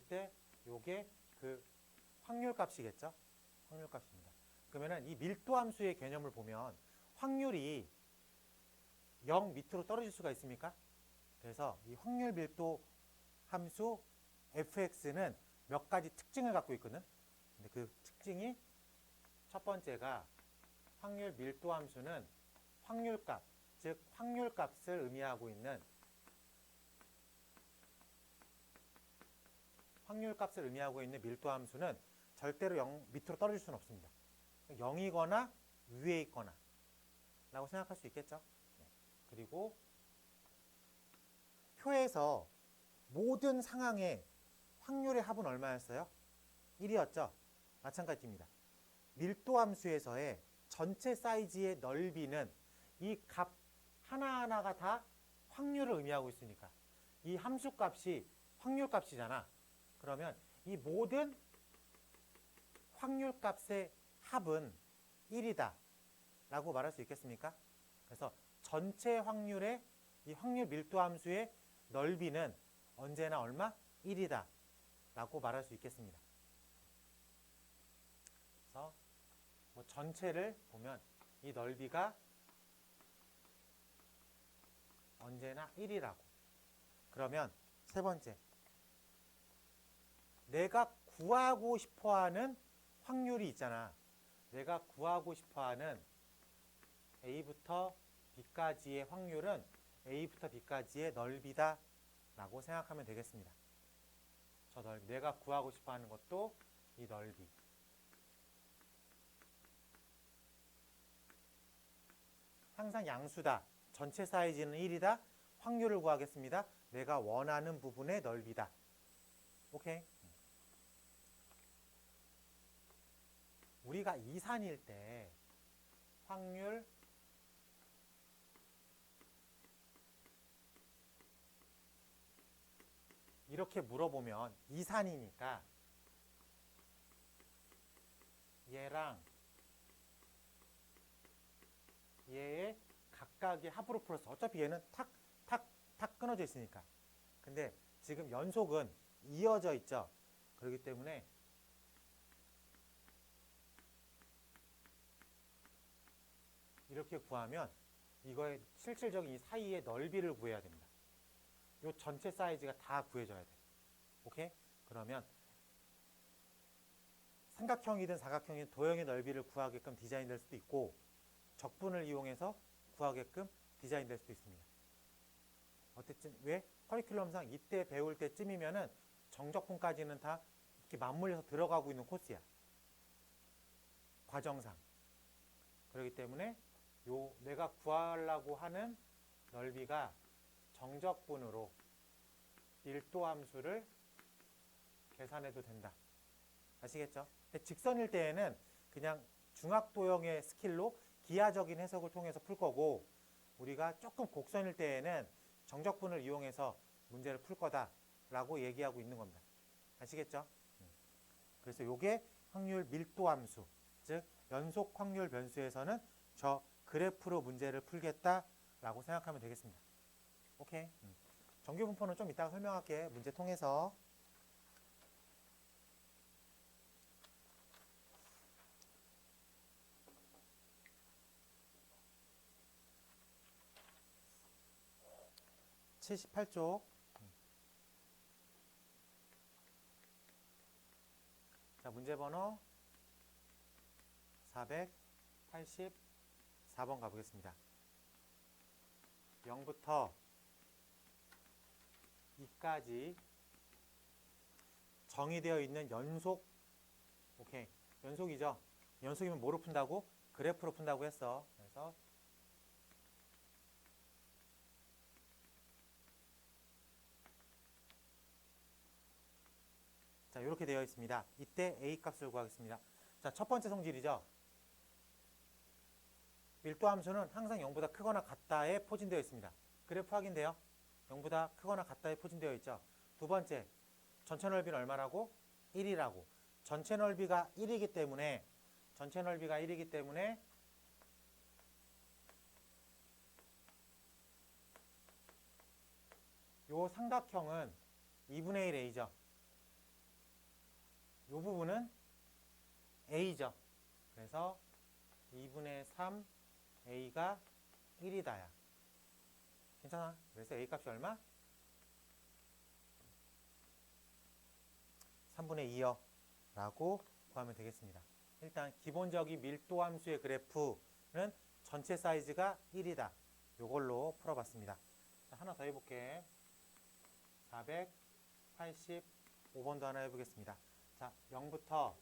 [SPEAKER 1] 때 요게 그 확률 값이겠죠? 확률 값입니다. 그러면은 이 밀도 함수의 개념을 보면 확률이 0 밑으로 떨어질 수가 있습니까? 그래서 이 확률 밀도 함수 fx는 몇 가지 특징을 갖고 있거든. 근데 그 특징이 첫 번째가 확률 밀도 함수는 확률값, 즉 확률값을 의미하고 있는 밀도 함수는 절대로 0 밑으로 떨어질 수는 없습니다. 0이거나 위에 있거나 라고 생각할 수 있겠죠. 그리고 표에서 모든 상황의 확률의 합은 얼마였어요? 1이었죠. 마찬가지입니다. 밀도 함수에서의 전체 사이즈의 넓이는 이 값 하나하나가 다 확률을 의미하고 있으니까 이 함수값이 확률값이잖아. 그러면 이 모든 확률값의 합은 1이다 라고 말할 수 있겠습니까? 그래서 전체 확률의 이 확률 밀도 함수의 넓이는 언제나 얼마? 1이다 라고 말할 수 있겠습니다. 그래서 뭐 전체를 보면 이 넓이가 언제나 1이라고. 그러면 세 번째, 내가 구하고 싶어하는 확률이 있잖아. 내가 구하고 싶어하는 A부터 B까지의 확률은 A부터 B까지의 넓이다 라고 생각하면 되겠습니다. 저 넓이, 내가 구하고 싶어하는 것도 이 넓이. 항상 양수다. 전체 사이즈는 1이다. 확률을 구하겠습니다. 내가 원하는 부분의 넓이다. 오케이? 우리가 이산일 때 확률 이렇게 물어보면 이산이니까 얘랑 얘의 각각의 합으로 풀었어. 어차피 얘는 탁 끊어져 있으니까. 근데 지금 연속은 이어져 있죠. 그렇기 때문에 이렇게 구하면 이거의 실질적인 이 사이의 넓이를 구해야 됩니다. 이 전체 사이즈가 다 구해져야 돼. 오케이? 그러면 삼각형이든 사각형이든 도형의 넓이를 구하게끔 디자인될 수도 있고 적분을 이용해서 구하게끔 디자인될 수도 있습니다. 어쨌든 왜? 커리큘럼상 이때 배울 때쯤이면은 정적분까지는 다 이렇게 맞물려서 들어가고 있는 코스야. 과정상. 그렇기 때문에 내가 구하려고 하는 넓이가 정적분으로 밀도함수를 계산해도 된다. 아시겠죠? 근데 직선일 때에는 그냥 중학도형의 스킬로 기하적인 해석을 통해서 풀 거고 우리가 조금 곡선일 때에는 정적분을 이용해서 문제를 풀 거다라고 얘기하고 있는 겁니다. 아시겠죠? 그래서 이게 확률 밀도함수, 즉 연속 확률 변수에서는 저 그래프로 문제를 풀겠다라고 생각하면 되겠습니다. 오케이. 정규분포는 좀 이따가 설명할게. 문제 통해서. (78쪽) 자, 문제 번호 484번 가보겠습니다. 0부터 2까지 정의되어 있는 연속, 오케이, 연속이죠. 연속이면 뭐로 푼다고? 그래프로 푼다고 했어. 그래서 자, 이렇게 되어 있습니다. 이때 A 값을 구하겠습니다. 자, 첫 번째 성질이죠. 밀도함수는 항상 0보다 크거나 같다에 포진되어 있습니다. 그래프 확인돼요. 0보다 크거나 같다에 포진되어 있죠. 두 번째, 전체 넓이는 얼마라고? 1이라고. 전체 넓이가 1이기 때문에 요 삼각형은 2분의 1 A죠. 요 부분은 A죠. 그래서 2분의 3 A가 1이다야. 괜찮아? 그래서 A 값이 얼마? 3분의 2요 라고 구하면 되겠습니다. 일단 기본적인 밀도함수의 그래프는 전체 사이즈가 1이다. 요걸로 풀어봤습니다. 자, 하나 더 해볼게. 485번도 하나 해보겠습니다. 자, 0부터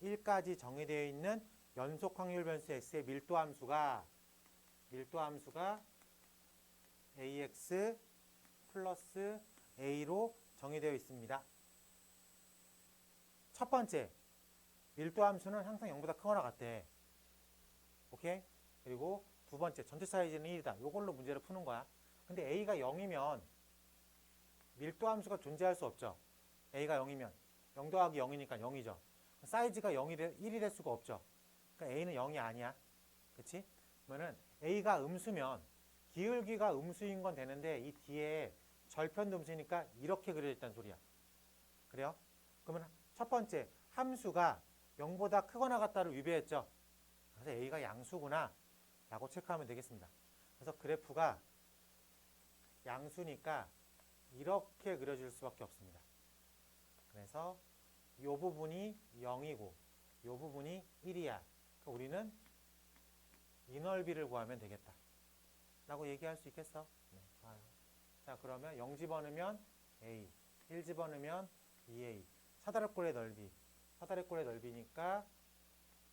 [SPEAKER 1] 1까지 정의되어 있는 연속 확률 변수 x의 밀도함수가 ax 플러스 a로 정의되어 있습니다. 첫 번째, 밀도함수는 항상 0보다 크거나 같대. 오케이? 그리고 두 번째, 전체 사이즈는 1이다. 이걸로 문제를 푸는 거야. 근데 a가 0이면 밀도함수가 존재할 수 없죠. a가 0이면 0 더하기 0이니까 0이죠. 사이즈가 1이 될 수가 없죠. 그러니까 a는 0이 아니야. 그치? 그러면은 a가 음수면 기울기가 음수인 건 되는데 이 뒤에 절편도 음수니까 이렇게 그려져 있다는 소리야. 그래요? 그러면 첫 번째, 함수가 0보다 크거나 같다를 위배했죠. 그래서 a가 양수구나 라고 체크하면 되겠습니다. 그래서 그래프가 양수니까 이렇게 그려질 수밖에 없습니다. 그래서 이 부분이 0이고 이 부분이 1이야. 그러니까 우리는 이 넓이를 구하면 되겠다 라고 얘기할 수 있겠어? 네, 좋아요. 자, 그러면 0 집어넣으면 A, 1 집어넣으면 2A. 사다리꼴의 넓이, 사다리꼴의 넓이니까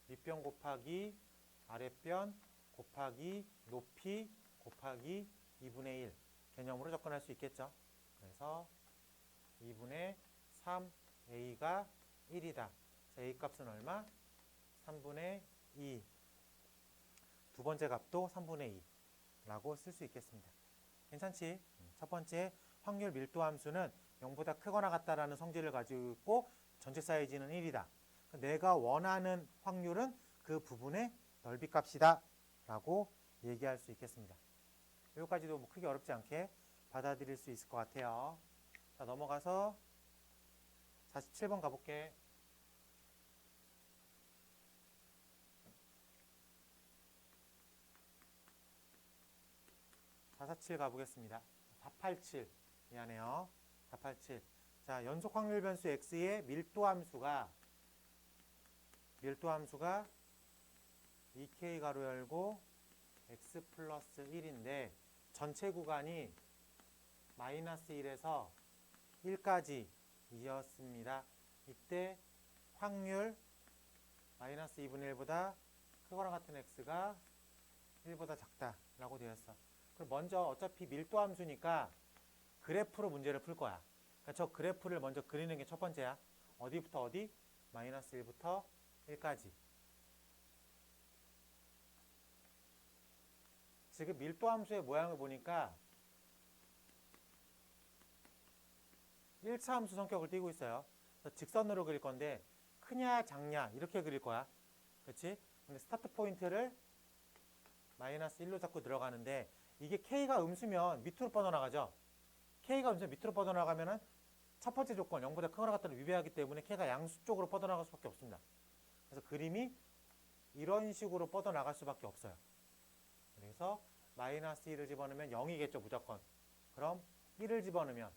[SPEAKER 1] 밑변 곱하기 아랫변 곱하기 높이 곱하기 2분의 1 개념으로 접근할 수 있겠죠. 그래서 2분의 3A가 1이다. 자, A 값은 얼마? 3분의 2. 두 번째 값도 3분의 2라고 쓸 수 있겠습니다. 괜찮지? 첫 번째 확률 밀도 함수는 0보다 크거나 같다라는 성질을 가지고 있고 전체 사이즈는 1이다. 내가 원하는 확률은 그 부분의 넓이 값이다 라고 얘기할 수 있겠습니다. 여기까지도 뭐 크게 어렵지 않게 받아들일 수 있을 것 같아요. 자, 넘어가서 47번 가볼게. 447 가보겠습니다. 487 미안해요. 487. 자, 연속 확률 변수 x의 밀도 함수가 2k 가로 열고 x 플러스 1인데 전체 구간이 마이너스 1에서 1까지 이었습니다. 이때 확률 마이너스 2분의 1보다 크거나 같은 x가 1보다 작다라고 되었어. 그럼 먼저 어차피 밀도 함수니까 그래프로 문제를 풀 거야. 그러니까 저 그래프를 먼저 그리는 게 첫 번째야. 어디부터 어디? 마이너스 1부터 1까지. 지금 밀도 함수의 모양을 보니까 1차 함수 성격을 띠고 있어요. 그래서 직선으로 그릴 건데 크냐 작냐 이렇게 그릴 거야. 그렇지? 근데 스타트 포인트를 마이너스 1로 잡고 들어가는데 이게 K가 음수면 밑으로 뻗어나가죠. K가 음수면 밑으로 뻗어나가면은 첫 번째 조건 0보다 크거나 같다는 위배하기 때문에 K가 양수 쪽으로 뻗어나갈 수밖에 없습니다. 그래서 그림이 이런 식으로 뻗어나갈 수밖에 없어요. 그래서 마이너스 1을 집어넣으면 0이겠죠 무조건. 그럼 1을 집어넣으면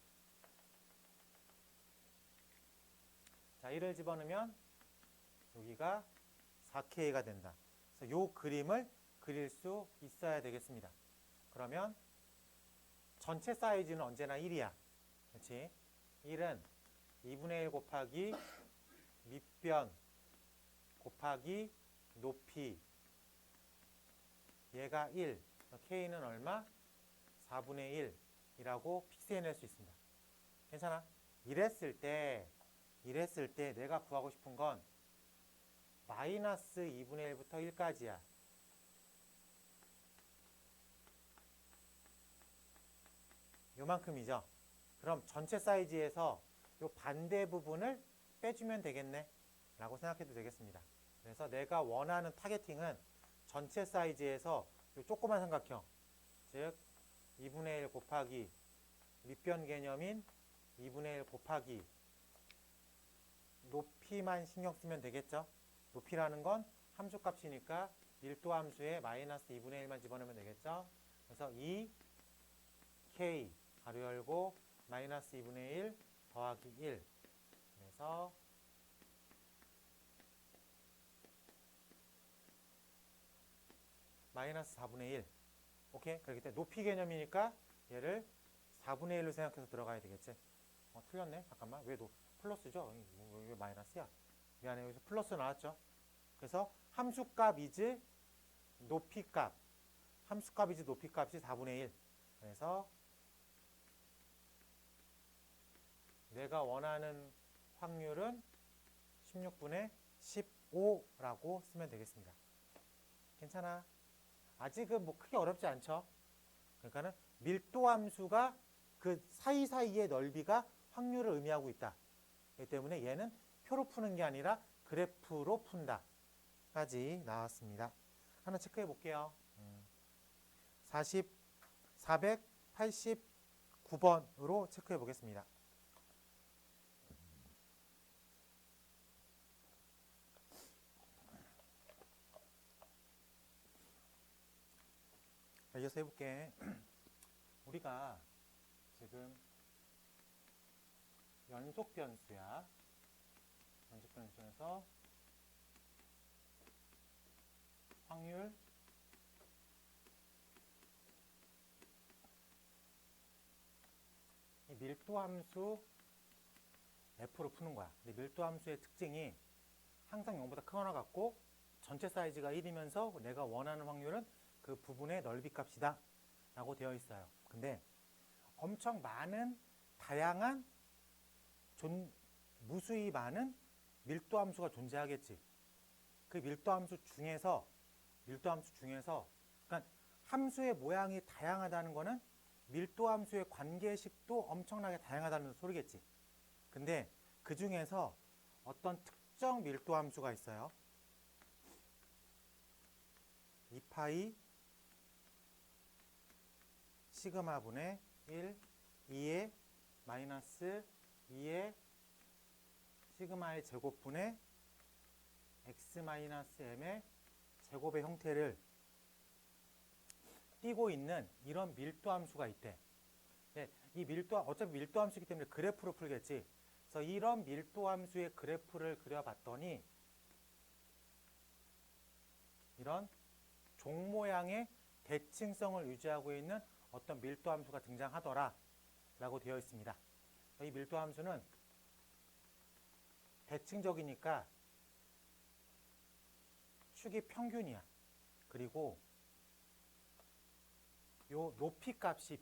[SPEAKER 1] 자 1을 집어넣으면 여기가 4K가 된다. 그래서 요 그림을 그릴 수 있어야 되겠습니다. 그러면 전체 사이즈는 언제나 1이야. 그렇지? 1은 2분의 1 곱하기 밑변 곱하기 높이 얘가 1. K는 얼마? 4분의 1이라고 픽스해낼 수 있습니다. 괜찮아? 이랬을 때 내가 구하고 싶은 건 마이너스 2분의 1부터 1까지야. 요만큼이죠. 그럼 전체 사이즈에서 요 반대 부분을 빼주면 되겠네 라고 생각해도 되겠습니다. 그래서 내가 원하는 타겟팅은 전체 사이즈에서 요 조그만 삼각형, 즉 2분의 1 곱하기 밑변 개념인 2분의 1 곱하기 높이만 신경 쓰면 되겠죠. 높이라는 건 함수값이니까 밀도 함수에 마이너스 2분의 1만 집어넣으면 되겠죠. 그래서 2k 가로 열고 마이너스 2분의 1 더하기 1. 그래서 마이너스 4분의 1. 오케이? 그렇기 때문에 높이 개념이니까 얘를 4분의 1로 생각해서 들어가야 되겠지. 틀렸네. 잠깐만. 왜 플러스죠? 왜 마이너스야? 미안해. 여기서 플러스 나왔죠? 그래서 함수값 이즈 높이값. 함수값 이즈 높이값이 4분의 1. 그래서 내가 원하는 확률은 16분의 15라고 쓰면 되겠습니다. 괜찮아? 아직은 뭐 크게 어렵지 않죠? 그러니까는 밀도 함수가 그 사이사이의 넓이가 확률을 의미하고 있다. 그렇기 때문에 얘는 표로 푸는 게 아니라 그래프로 푼다. 까지 나왔습니다. 하나 체크해 볼게요. 489번으로 체크해 보겠습니다. 이어서 해볼게. 우리가 지금 연속 변수야. 연속 변수에서 확률 이 밀도 함수 F로 푸는 거야. 근데 밀도 함수의 특징이 항상 0보다 크거나 같고 전체 사이즈가 1이면서 내가 원하는 확률은 그 부분의 넓이 값이다 라고 되어 있어요. 근데 엄청 많은 다양한 무수히 많은 밀도 함수가 존재하겠지. 그 밀도 함수 중에서 그러니까 함수의 모양이 다양하다는 거는 밀도 함수의 관계식도 엄청나게 다양하다는 소리겠지. 근데 그 중에서 어떤 특정 밀도 함수가 있어요. 2파이 시그마분의 1, 2의 마이너스 2의 시그마의 제곱분의 x-m의 제곱의 형태를 띄고 있는 이런 밀도 함수가 있대. 네, 이 어차피 밀도 함수이기 때문에 그래프로 풀겠지. 그래서 이런 밀도 함수의 그래프를 그려봤더니 이런 종 모양의 대칭성을 유지하고 있는 어떤 밀도 함수가 등장하더라 라고 되어 있습니다. 이 밀도 함수는 대칭적이니까 축이 평균이야. 그리고 요 높이 값이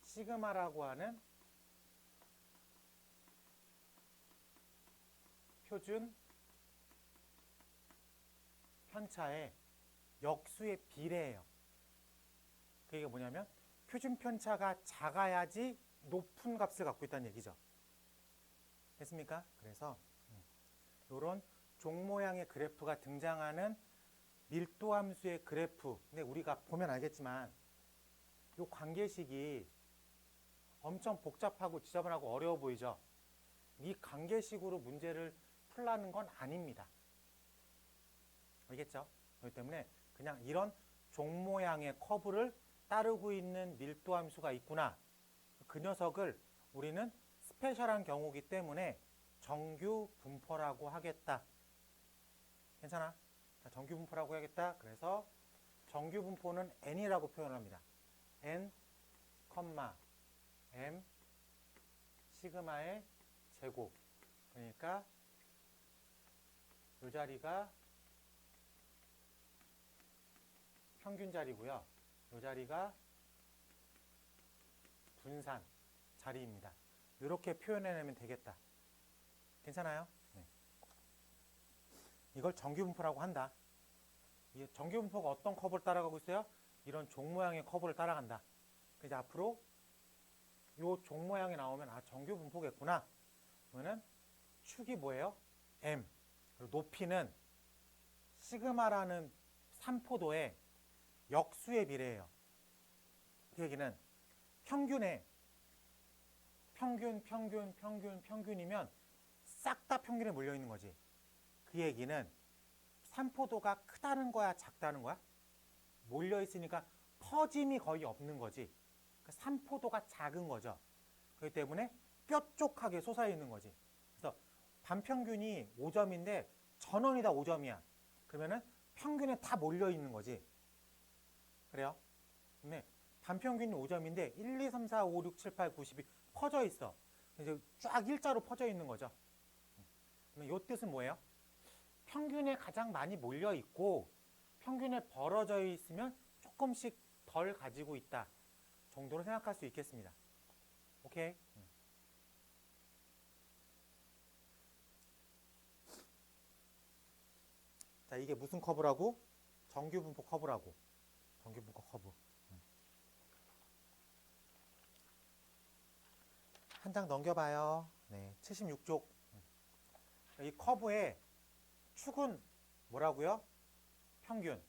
[SPEAKER 1] 시그마라고 하는 표준 편차의 역수의 비례예요. 그게 뭐냐면 표준 편차가 작아야지 높은 값을 갖고 있다는 얘기죠. 됐습니까? 그래서 이런 종 모양의 그래프가 등장하는 밀도 함수의 그래프. 근데 우리가 보면 알겠지만 이 관계식이 엄청 복잡하고 지저분하고 어려워 보이죠? 이 관계식으로 문제를 풀라는 건 아닙니다. 알겠죠? 그렇기 때문에 그냥 이런 종 모양의 커브를 따르고 있는 밀도 함수가 있구나. 그 녀석을 우리는 스페셜한 경우이기 때문에 정규 분포라고 하겠다. 괜찮아? 정규 분포라고 하겠다. 그래서 정규 분포는 n이라고 표현합니다. n, m 시그마의 제곱. 그러니까 이 자리가 평균 자리고요. 이 자리가 분산 자리입니다. 이렇게 표현해내면 되겠다. 괜찮아요? 네. 이걸 정규분포라고 한다. 이 정규분포가 어떤 커브를 따라가고 있어요? 이런 종 모양의 커브를 따라간다. 이제 앞으로 이 종 모양이 나오면 정규분포겠구나. 그러면 축이 뭐예요? m. 그리고 높이는 시그마라는 3포도의 역수의 비례예요. 그 얘기는 평균이면 싹 다 평균에 몰려 있는 거지. 그 얘기는 3포도가 크다는 거야, 작다는 거야? 몰려 있으니까 퍼짐이 거의 없는 거지. 3포도가 작은 거죠. 그렇기 때문에 뾰족하게 솟아 있는 거지. 그래서 반평균이 5점인데 전원이 다 5점이야. 그러면은 평균에 다 몰려 있는 거지. 그래요? 근데 반평균이 5점인데 1, 2, 3, 4, 5, 6, 7, 8, 9, 10이 퍼져 있어. 이제 쫙 일자로 퍼져 있는 거죠. 그러면 이 뜻은 뭐예요? 평균에 가장 많이 몰려 있고 평균에 벌어져 있으면 조금씩 덜 가지고 있다 정도로 생각할 수 있겠습니다. 오케이? 자, 이게 무슨 커브라고? 정규분포 커브라고. 정규분포 커브. 한 장 넘겨봐요. 네, 76쪽. 이 커브의 축은 뭐라고요? 평균.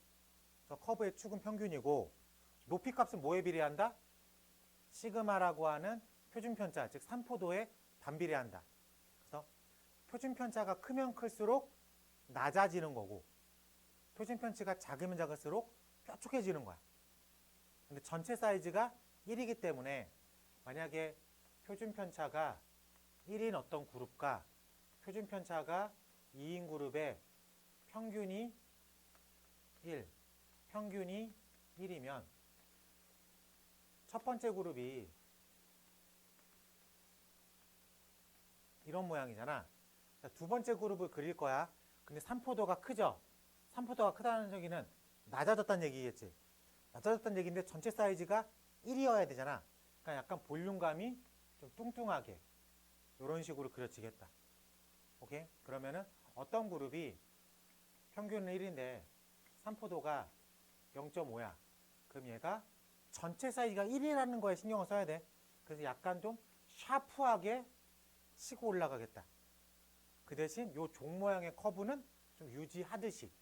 [SPEAKER 1] 저 커브의 축은 평균이고 높이 값은 뭐에 비례한다? 시그마라고 하는 표준 편차, 즉 3포도에 반비례한다. 그래서 표준 편차가 크면 클수록 낮아지는 거고 표준 편차가 작으면 작을수록 뾰족해지는 거야. 근데 전체 사이즈가 1이기 때문에 만약에 표준 편차가 1인 어떤 그룹과 표준 편차가 2인 그룹의 평균이 1이면 첫 번째 그룹이 이런 모양이잖아. 두 번째 그룹을 그릴 거야. 근데 산포도가 크죠? 산포도가 크다는 얘기는 낮아졌다는 얘기겠지. 낮아졌다는 얘기인데 전체 사이즈가 1이어야 되잖아. 그러니까 약간 볼륨감이 좀 뚱뚱하게 이런 식으로 그려지겠다. 오케이? 그러면은 어떤 그룹이 평균은 1인데 산포도가 0.5야. 그럼 얘가 전체 사이즈가 1이라는 거에 신경을 써야 돼. 그래서 약간 좀 샤프하게 치고 올라가겠다. 그 대신 요 종 모양의 커브는 좀 유지하듯이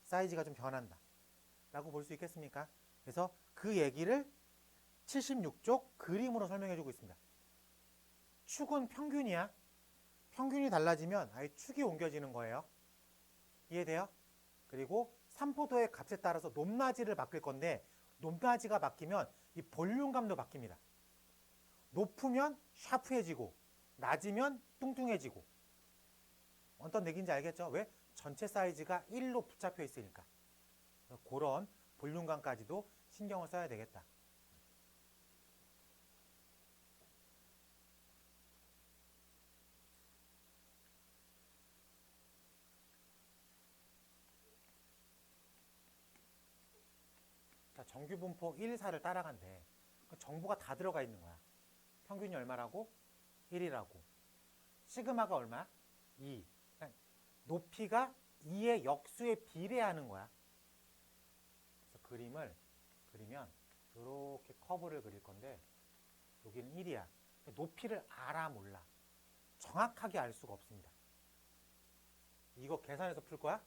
[SPEAKER 1] 사이즈가 좀 변한다. 라고 볼 수 있겠습니까? 그래서 그 얘기를 76쪽 그림으로 설명해 주고 있습니다. 축은 평균이야. 평균이 달라지면 아예 축이 옮겨지는 거예요. 이해돼요? 그리고 산포도의 값에 따라서 높낮이를 바뀔 건데 높낮이가 바뀌면 이 볼륨감도 바뀝니다. 높으면 샤프해지고 낮으면 뚱뚱해지고 어떤 얘기인지 알겠죠? 왜? 전체 사이즈가 1로 붙잡혀 있으니까. 그런 볼륨감까지도 신경을 써야 되겠다. 자, 정규분포 1, 4를 따라간대. 정보가 다 들어가 있는 거야. 평균이 얼마라고? 1이라고. 시그마가 얼마? 2. 그러니까 높이가 2의 역수에 비례하는 거야. 그래서 그림을 그리면 이렇게 커브를 그릴 건데 여기는 1이야. 높이를 알아 몰라. 정확하게 알 수가 없습니다. 이거 계산해서 풀 거야?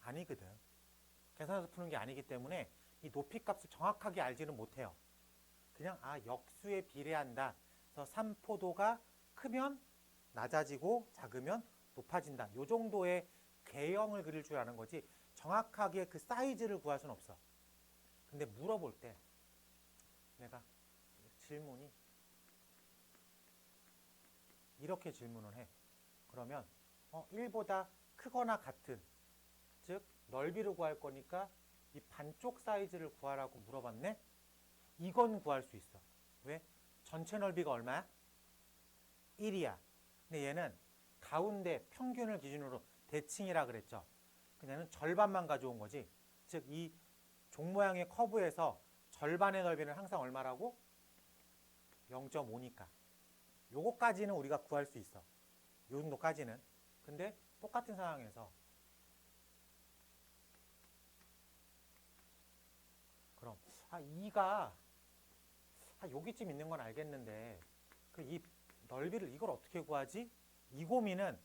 [SPEAKER 1] 아니거든. 계산해서 푸는 게 아니기 때문에 이 높이 값을 정확하게 알지는 못해요. 그냥 역수에 비례한다. 그래서 산포도가 크면 낮아지고 작으면 높아진다. 이 정도의 궤형을 그릴 줄 아는 거지 정확하게 그 사이즈를 구할 수는 없어. 근데 물어볼 때 내가 질문이 이렇게 질문을 해. 그러면 1보다 크거나 같은, 즉 넓이를 구할 거니까 이 반쪽 사이즈를 구하라고 물어봤네. 이건 구할 수 있어. 왜? 전체 넓이가 얼마야? 1이야. 근데 얘는 가운데 평균을 기준으로 대칭이라 그랬죠. 그냥 절반만 가져온 거지. 즉 이 종 모양의 커브에서 절반의 넓이는 항상 얼마라고? 0.5니까. 요거까지는 우리가 구할 수 있어. 요 정도까지는. 근데 똑같은 상황에서 그럼 2가 여기쯤 있는 건 알겠는데 그 이 넓이를 이걸 어떻게 구하지? 이 고민은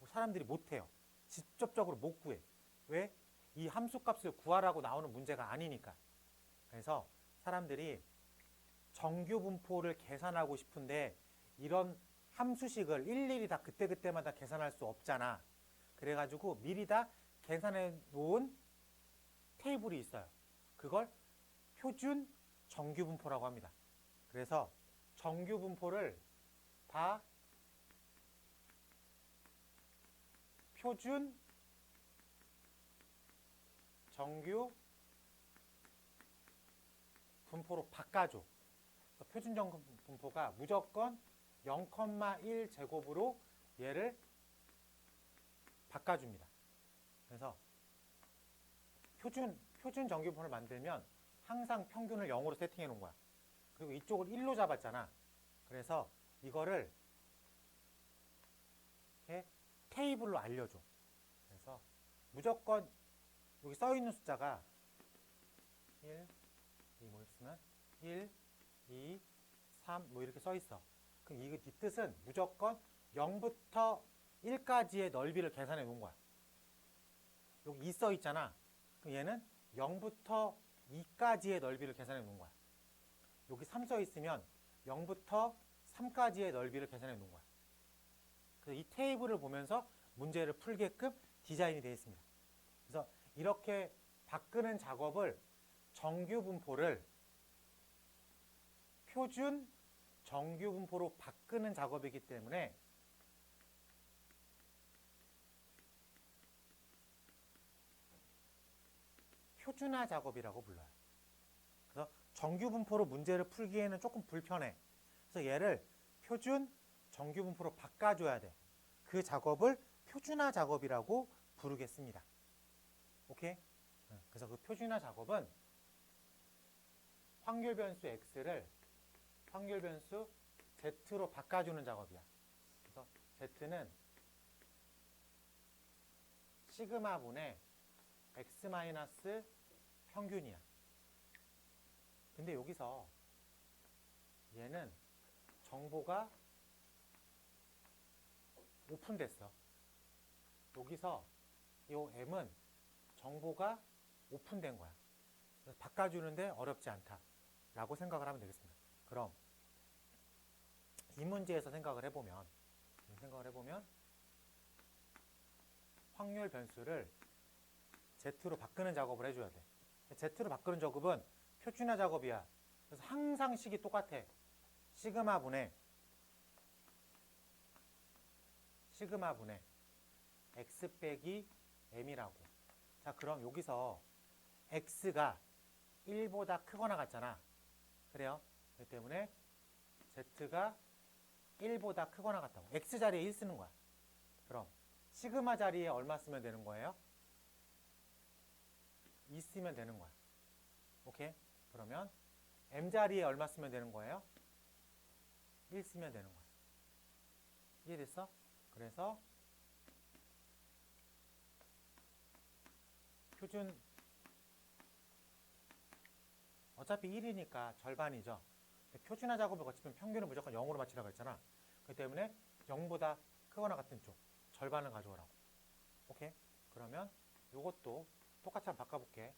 [SPEAKER 1] 사람들이 못해요. 직접적으로 못 구해. 왜? 이 함수값을 구하라고 나오는 문제가 아니니까. 그래서 사람들이 정규 분포를 계산하고 싶은데 이런 함수식을 일일이 다 그때그때마다 계산할 수 없잖아. 그래가지고 미리 다 계산해 놓은 테이블이 있어요. 그걸 표준 정규 분포라고 합니다. 그래서 정규 분포를 다 표준 정규 분포로 바꿔줘. 표준 정규 분포가 무조건 0,1 제곱으로 얘를 바꿔줍니다. 그래서 표준 정규 분포를 만들면 항상 평균을 0으로 세팅해 놓은 거야. 그리고 이쪽을 1로 잡았잖아. 그래서 이거를 이렇게 테이블로 알려줘. 그래서 무조건 여기 써 있는 숫자가 1, 2 뭐 있으면 1, 2, 3 뭐 이렇게 써 있어. 그럼 이 뜻은 무조건 0부터 1까지의 넓이를 계산해 놓은 거야. 여기 2 써 있잖아. 그럼 얘는 0부터 2까지의 넓이를 계산해 놓은 거야. 여기 3 써 있으면 0부터 3까지의 넓이를 계산해 놓은 거야. 그래서 이 테이블을 보면서 문제를 풀게끔 디자인이 되어 있습니다. 그래서 이렇게 바꾸는 작업을 정규 분포를 표준 정규 분포로 바꾸는 작업이기 때문에 표준화 작업이라고 불러요. 그래서 정규 분포로 문제를 풀기에는 조금 불편해. 그래서 얘를 표준 정규 분포로 바꿔줘야 돼. 그 작업을 표준화 작업이라고 부르겠습니다. 오케이? 그래서 그 표준화 작업은 확률 변수 x를 확률 변수 z로 바꿔주는 작업이야. 그래서 z는 시그마분의 x 마이너스 평균이야. 근데 여기서 얘는 정보가 오픈됐어. 여기서 이 m은 정보가 오픈된 거야. 그래서 바꿔주는데 어렵지 않다라고 생각을 하면 되겠습니다. 그럼 이 문제에서 생각을 해보면 확률 변수를 z로 바꾸는 작업을 해줘야 돼. z로 바꾸는 작업은 표준화 작업이야. 그래서 항상 식이 똑같아. 시그마분의 x 빼기 m이라고. 자, 그럼 여기서 x가 1보다 크거나 같잖아. 그래요? 그렇기 때문에 z가 1보다 크거나 같다고. x 자리에 1 쓰는 거야. 그럼 시그마 자리에 얼마 쓰면 되는 거예요? 2 쓰면 되는 거야. 오케이? 그러면 m 자리에 얼마 쓰면 되는 거예요? 1 쓰면 되는 거야. 이해됐어? 그래서 표준 어차피 1이니까 절반이죠. 표준화 작업을 거치면 평균은 무조건 0으로 맞추라고 했잖아. 그렇기 때문에 0보다 크거나 같은 쪽 절반을 가져오라고. 오케이? 그러면 이것도 똑같이 한번 바꿔볼게.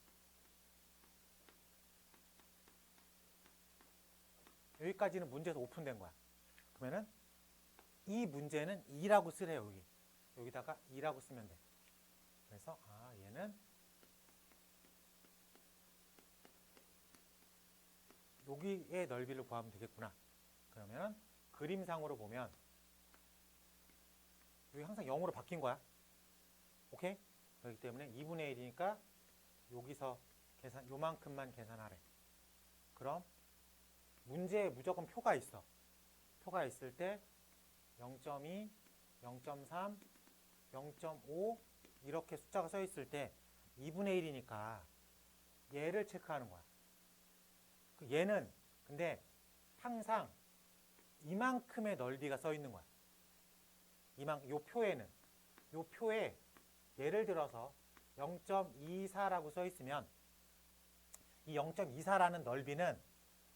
[SPEAKER 1] 여기까지는 문제에서 오픈된 거야. 그러면은 이 문제는 2라고 쓰래요. 여기다가 2라고 쓰면 돼. 그래서 얘는 여기의 넓이를 구하면 되겠구나. 그러면 그림상으로 보면 여기 항상 0으로 바뀐 거야. 오케이? 그렇기 때문에 2분의 1이니까 여기서 요만큼만 계산하래. 그럼 문제에 무조건 표가 있어. 표가 있을 때 0.2, 0.3, 0.5 이렇게 숫자가 써 있을 때 2분의 1이니까 얘를 체크하는 거야. 얘는 근데 항상 이만큼의 넓이가 써 있는 거야. 요 표에 예를 들어서 0.24라고 써 있으면 이 0.24라는 넓이는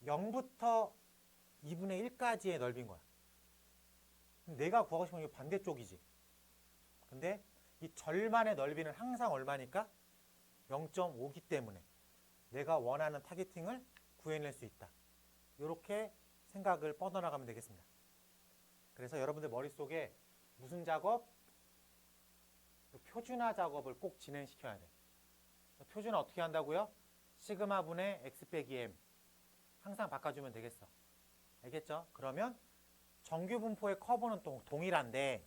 [SPEAKER 1] 0부터 2분의 1까지의 넓이인 거야. 내가 구하고 싶은 게 반대쪽이지. 근데 이 절반의 넓이는 항상 얼마니까? 0.5기 때문에 내가 원하는 타겟팅을 구해낼 수 있다. 이렇게 생각을 뻗어나가면 되겠습니다. 그래서 여러분들 머릿속에 무슨 작업? 표준화 작업을 꼭 진행시켜야 돼. 표준화 어떻게 한다고요? 시그마 분의 x 빼기 m 항상 바꿔주면 되겠어. 알겠죠? 그러면 정규 분포의 커브는 동일한데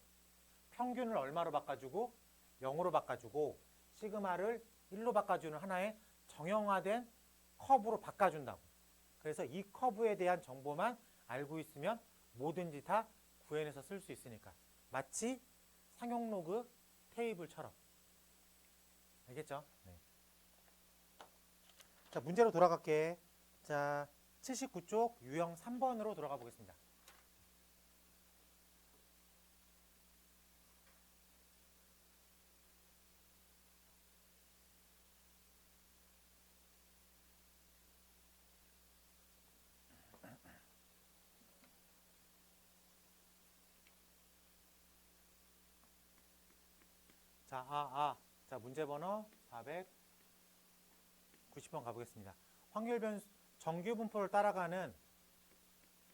[SPEAKER 1] 평균을 얼마로 바꿔주고 0으로 바꿔주고 시그마를 1로 바꿔주는 하나의 정형화된 커브로 바꿔준다고. 그래서 이 커브에 대한 정보만 알고 있으면 뭐든지 다 구해내서 쓸 수 있으니까. 마치 상용 로그 테이블처럼. 알겠죠? 네. 자, 문제로 돌아갈게. 자, 79쪽 유형 3번으로 돌아가 보겠습니다. 자, 문제 번호 490번 가보겠습니다. 확률 변수, 정규 분포를 따라가는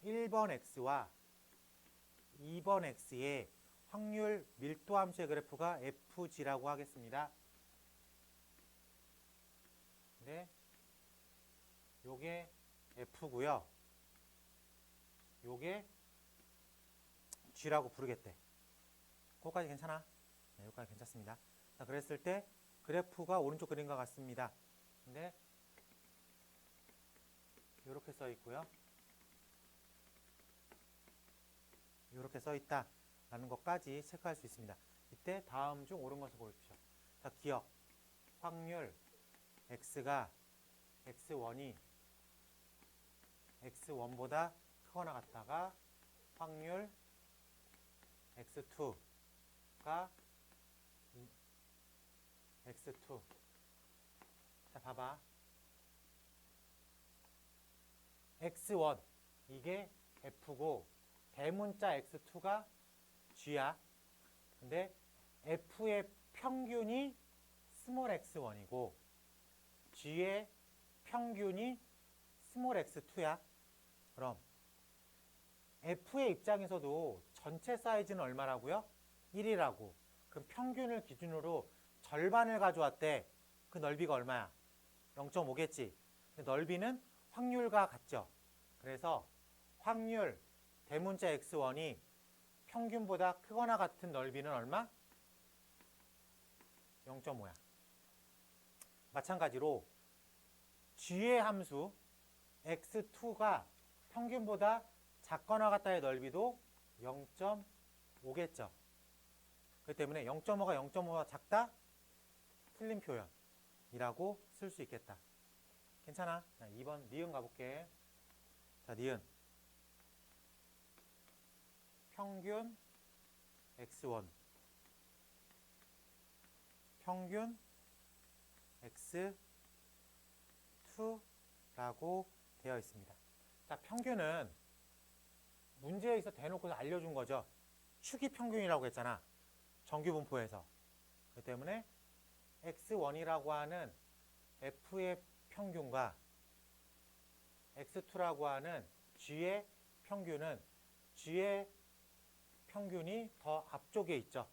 [SPEAKER 1] 1번 x와 2번 x의 확률 밀도 함수의 그래프가 fg라고 하겠습니다. 네, 요게 f고요. 요게 G라고 부르겠대. 그거까지 괜찮아? 네, 여기까지 괜찮습니다. 자, 그랬을 때 그래프가 오른쪽 그림과 같습니다. 근데 이렇게 써 있고요. 이렇게 써 있다 라는 것까지 체크할 수 있습니다. 이때 다음 중 옳은 것을 고르십시오. 자, 기억. 확률 x가 x1이 x1보다 크거나 같다가 확률 x2가 x2. 자, 봐봐. x1 이게 f고 대문자 x2가 g야. 근데 f의 평균이 스몰 x1이고 g의 평균이 스몰 x2야. 그럼 f의 입장에서도 전체 사이즈는 얼마라고요? 1이라고. 그럼 평균을 기준으로 절반을 가져왔대. 그 넓이가 얼마야? 0.5겠지. 넓이는 확률과 같죠. 그래서 확률 대문자 x1이 평균보다 크거나 같은 넓이는 얼마? 0.5야. 마찬가지로 g의 함수 x2가 평균보다 작거나 같다의 넓이도 0.5겠죠. 그렇기 때문에 0.5가 0.5가 작다? 틀린 표현이라고 쓸 수 있겠다. 괜찮아? 자, 2번 니은 가볼게. 자, 니은. 평균 x1 평균 x2라고 되어 있습니다. 자, 평균은 문제에서 대놓고 알려준 거죠. 축이 평균이라고 했잖아. 정규분포에서. 그렇기 때문에 x1이라고 하는 f의 평균과 x2라고 하는 g의 평균은 g의 평균이 더 앞쪽에 있죠.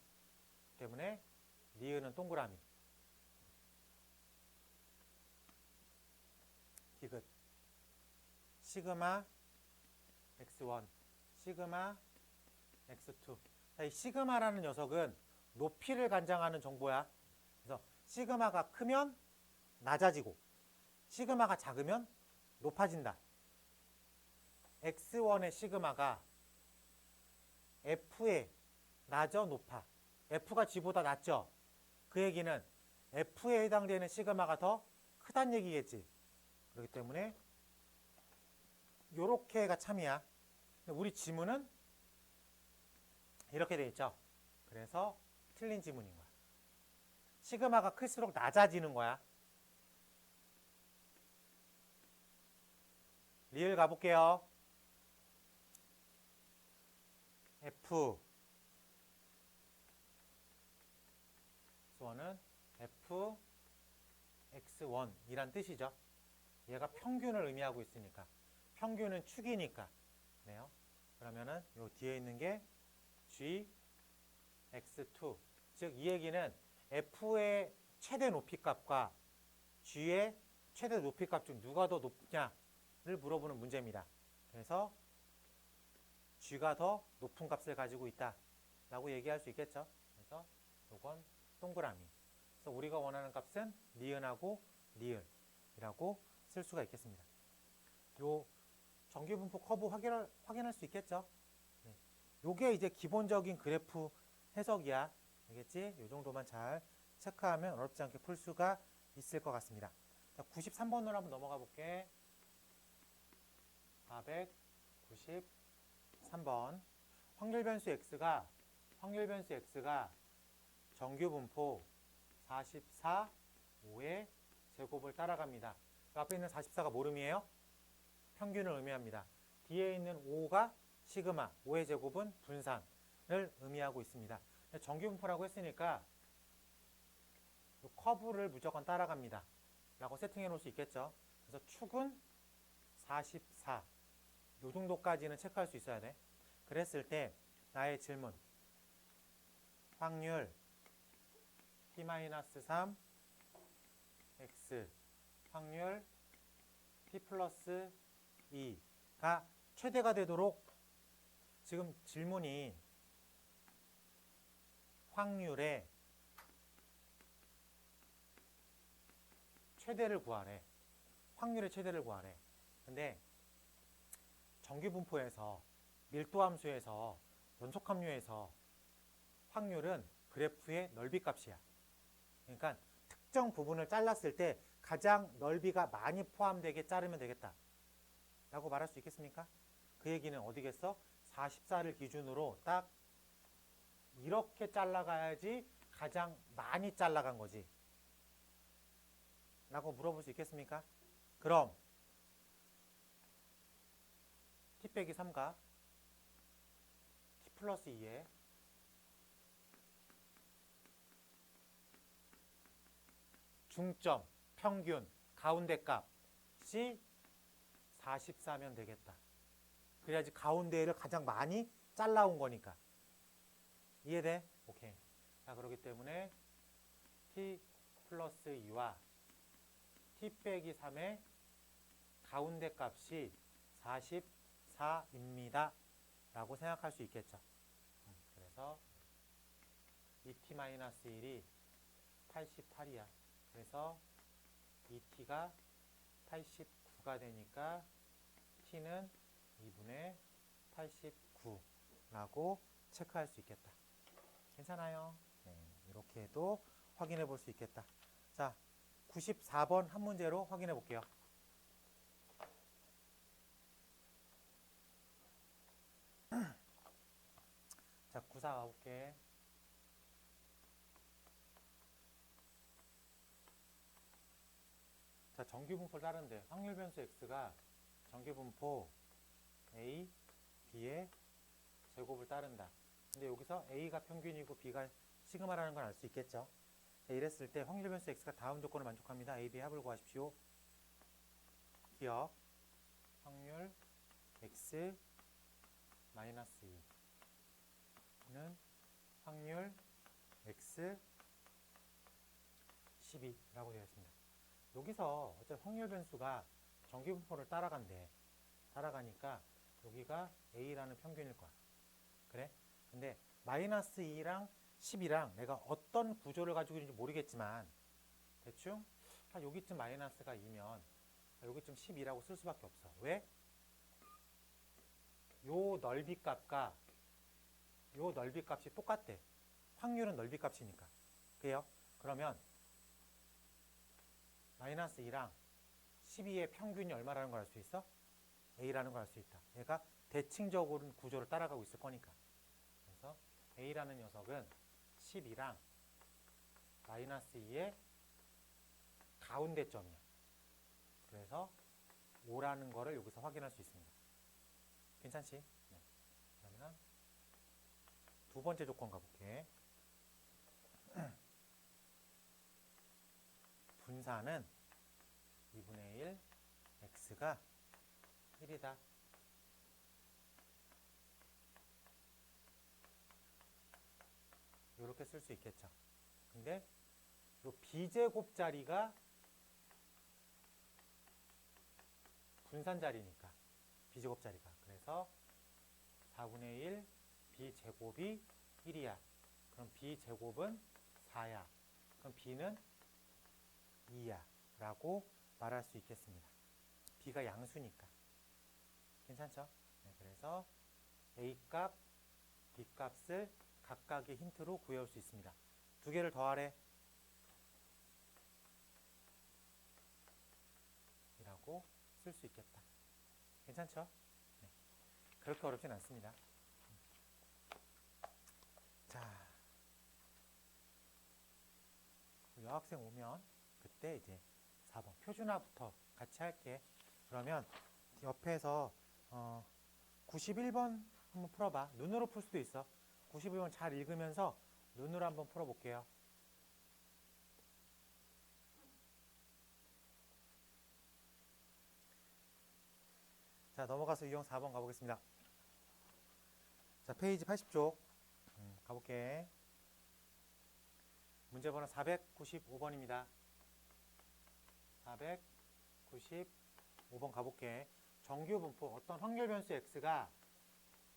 [SPEAKER 1] 때문에 니은은 동그라미. 디귿. 시그마 x1, 시그마 x2. 자, 이 시그마라는 녀석은 높이를 관장하는 정보야. 그래서 시그마가 크면 낮아지고 시그마가 작으면 높아진다. x1의 시그마가 f의 낮아 높아. f가 g보다 낮죠. 그 얘기는 f에 해당되는 시그마가 더 크다는 얘기겠지. 그렇기 때문에 요렇게가 참이야. 우리 지문은 이렇게 돼 있죠. 그래서 틀린 지문인 거야. 시그마가 클수록 낮아지는 거야. 리을 가볼게요. F x1은 F x1 이란 뜻이죠. 얘가 평균을 의미하고 있으니까. 평균은 축이니까. 네요. 그러면은 요 뒤에 있는 게 G x2. 즉 이 얘기는 F의 최대 높이값과 G의 최대 높이값 중 누가 더 높냐를 물어보는 문제입니다. 그래서 G가 더 높은 값을 가지고 있다 라고 얘기할 수 있겠죠. 그래서 요건 동그라미. 그래서 우리가 원하는 값은 니은하고 리을이라고 쓸 수가 있겠습니다. 요 정규분포 커브 확인할 수 있겠죠. 네. 요게 이제 기본적인 그래프 해석이야. 알겠지? 요 정도만 잘 체크하면 어렵지 않게 풀 수가 있을 것 같습니다. 자, 93번으로 한번 넘어가 볼게. 493번. 확률 변수 x가 정규분포 44, 5의 제곱을 따라갑니다. 그 앞에 있는 44가 모름이에요? 평균을 의미합니다. 뒤에 있는 5가 시그마, 5의 제곱은 분산을 의미하고 있습니다. 정규분포라고 했으니까 커브를 무조건 따라갑니다. 라고 세팅해 놓을 수 있겠죠. 그래서 축은 44. 요 정도까지는 체크할 수 있어야 돼. 그랬을 때 나의 질문. 확률 t-3 x 확률 t 플러스 2가 최대가 되도록 지금 질문이 확률의 최대를 구하래. 확률의 최대를 구하래. 근데 정규분포에서 밀도함수에서 연속함유에서 확률은 그래프의 넓이 값이야. 그러니까 특정 부분을 잘랐을 때 가장 넓이가 많이 포함되게 자르면 되겠다 라고 말할 수 있겠습니까? 그 얘기는 어디겠어? 44를 기준으로 딱 이렇게 잘라가야지 가장 많이 잘라간 거지 라고 물어볼 수 있겠습니까? 그럼 t 빼기 3가 t 플러스 2에 중점, 평균, 가운데 값이 44면 되겠다. 그래야지 가운데를 가장 많이 잘라온 거니까. 이해돼? 오케이. 자, 그렇기 때문에 t 플러스 2와 t 빼기 3의 가운데 값이 44입니다. 라고 생각할 수 있겠죠. 그래서 2t-1이 88이야. 그래서 2t가 89가 되니까 t는 2분의 89라고 체크할 수 있겠다. 괜찮아요? 네, 이렇게 해도 확인해 볼 수 있겠다. 자, 94번 한 문제로 확인해 볼게요. 자, 94 가볼게. 자, 정규분포를 따른데 확률 변수 x가 정규분포 a, b의 제곱을 따른다. 근데 여기서 a가 평균이고 b가 시그마라는 걸 알 수 있겠죠. 이랬을 때 확률 변수 x가 다음 조건을 만족합니다. a, b의 합을 구하십시오. 기억 확률 x 마이너스 2는 확률 x 12라고 되어 있습니다. 여기서 어차피 확률 변수가 정규분포를 따라간대. 따라가니까 여기가 a라는 평균일 거야. 그래? 근데 마이너스 2랑 10이랑 내가 어떤 구조를 가지고 있는지 모르겠지만 대충 한 여기쯤 마이너스가 2면 여기쯤 12라고 쓸 수밖에 없어. 왜? 요 넓이 값과 요 넓이 값이 똑같대. 확률은 넓이 값이니까. 그래요? 그러면 마이너스 2랑 12의 평균이 얼마라는 걸 알 수 있어? a라는 걸 알 수 있다. 얘가 대칭적으로 구조를 따라가고 있을 거니까. 그래서 a라는 녀석은 12랑 마이너스 2의 가운데 점이야. 그래서 5라는 거를 여기서 확인할 수 있습니다. 괜찮지? 네. 그러면 두 번째 조건 가볼게. 분사는 2분의 1 x가 1이다. 이렇게 쓸 수 있겠죠. 근데 이 b제곱 자리가 분산 자리니까 b제곱 자리가. 그래서 4분의 1 b제곱이 1이야. 그럼 b제곱은 4야. 그럼 b는 2야 라고 말할 수 있겠습니다. b가 양수니까. 괜찮죠? 네, 그래서 a값, b값을 각각의 힌트로 구해올 수 있습니다. 두 개를 더하래 이라고 쓸 수 있겠다. 괜찮죠? 네, 그렇게 어렵진 않습니다. 자, 여학생 오면 그때 이제 4번 표준화부터 같이 할게. 그러면 옆에서 91번 한번 풀어봐. 눈으로 풀 수도 있어. 91번 잘 읽으면서 눈으로 한번 풀어볼게요. 자, 넘어가서 유형 4번 가보겠습니다. 자, 페이지 80쪽 가볼게. 문제번호 495번입니다. 495번 가볼게. 정규분포 어떤 확률 변수 x가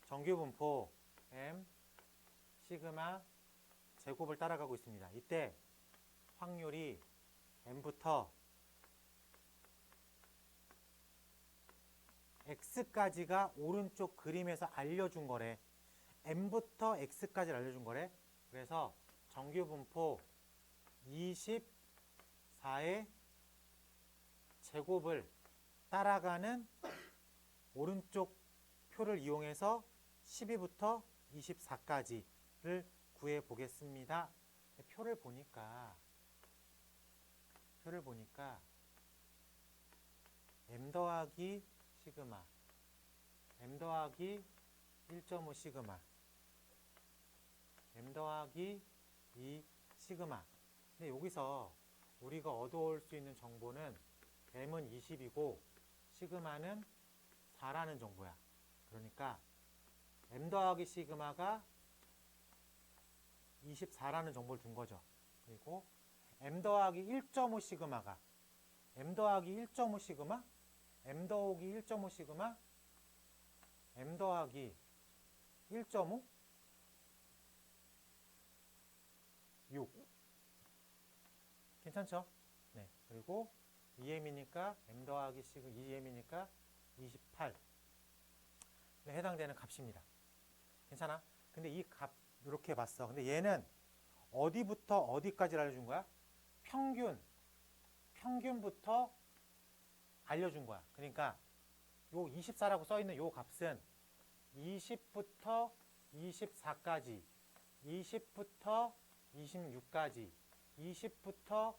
[SPEAKER 1] 정규 분포 m 시그마 제곱을 따라가고 있습니다. 이때 확률이 m부터 x까지가 오른쪽 그림에서 알려준 거래. m부터 x까지를 알려준 거래. 그래서 정규 분포 24의 제곱을 따라가는 오른쪽 표를 이용해서 12부터 24까지를 구해 보겠습니다. 표를 보니까 m 더하기 시그마, m 더하기 1.5 시그마, m 더하기 2 시그마. 근데 여기서 우리가 얻어올 수 있는 정보는 m은 20이고 시그마는 4라는 정보야. 그러니까 m 더하기 시그마가 24라는 정보를 준 거죠. 그리고 m 더하기 1.5 시그마가 m 더하기 1.5 시그마, m 더하기 1.5 시그마, m 더하기 1.5 6. 괜찮죠? 네. 그리고 2m이니까 m 더하기 시그 2m이니까 28. 네, 해당되는 값입니다. 괜찮아? 근데 이 값 이렇게 봤어. 근데 얘는 어디부터 어디까지 알려준 거야? 평균부터 알려준 거야. 그러니까 요 24라고 써 있는 요 값은 20부터 24까지, 20부터 26까지, 20부터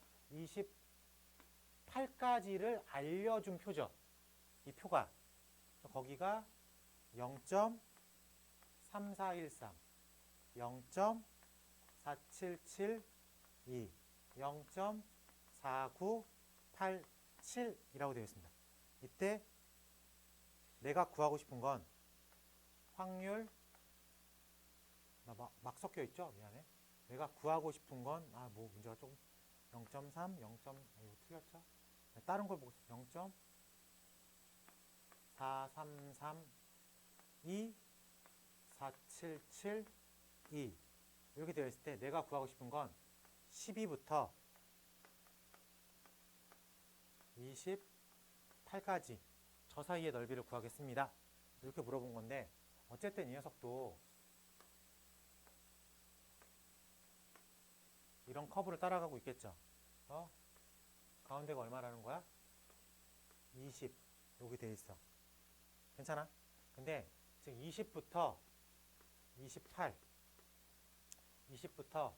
[SPEAKER 1] 28까지를 알려준 표죠. 이 표가. 거기가 0.3413, 0.4772, 0.4987이라고 되어 있습니다. 이때 내가 구하고 싶은 건 확률, 막 섞여 있죠? 미안해. 내가 구하고 싶은 건, 문제가 조금 0.3, 0. 이거 틀렸죠? 다른 걸 보고 있어요. 0.4332, 4772 이렇게 되어 있을 때 내가 구하고 싶은 건 12부터 28까지 저 사이의 넓이를 구하겠습니다. 이렇게 물어본 건데 어쨌든 이 녀석도 이런 커브를 따라가고 있겠죠. 가운데가 얼마라는 거야? 20 여기 돼 있어. 괜찮아? 근데 지금 20부터 28, 20부터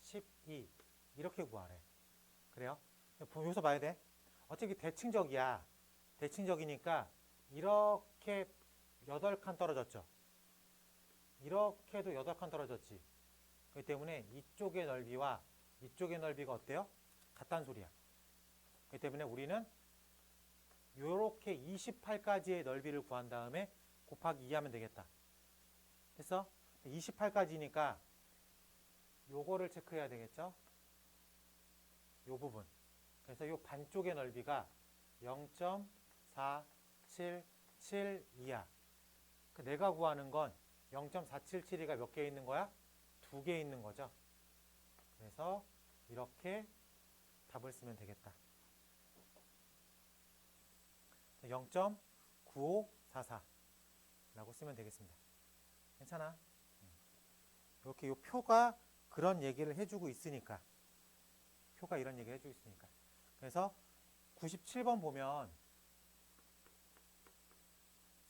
[SPEAKER 1] 12 이렇게 구하래. 그래요? 여기서 봐야 돼. 어차피 대칭적이야. 대칭적이니까 이렇게 8칸 떨어졌죠. 이렇게도 8칸 떨어졌지. 그렇기 때문에 이쪽의 넓이와 이쪽의 넓이가 어때요? 같다는 소리야. 그렇기 때문에 우리는 이렇게 28까지의 넓이를 구한 다음에 곱하기 2 하면 되겠다. 됐어? 28까지니까 요거를 체크해야 되겠죠? 요 부분. 그래서 요 반쪽의 넓이가 0.4772야. 내가 구하는 건 0.4772가 몇 개 있는 거야? 2개 있는 거죠. 그래서 이렇게 답을 쓰면 되겠다. 0.9544라고 쓰면 되겠습니다. 괜찮아? 이렇게 이 표가 그런 얘기를 해주고 있으니까. 표가 이런 얘기를 해주고 있으니까. 그래서 97번 보면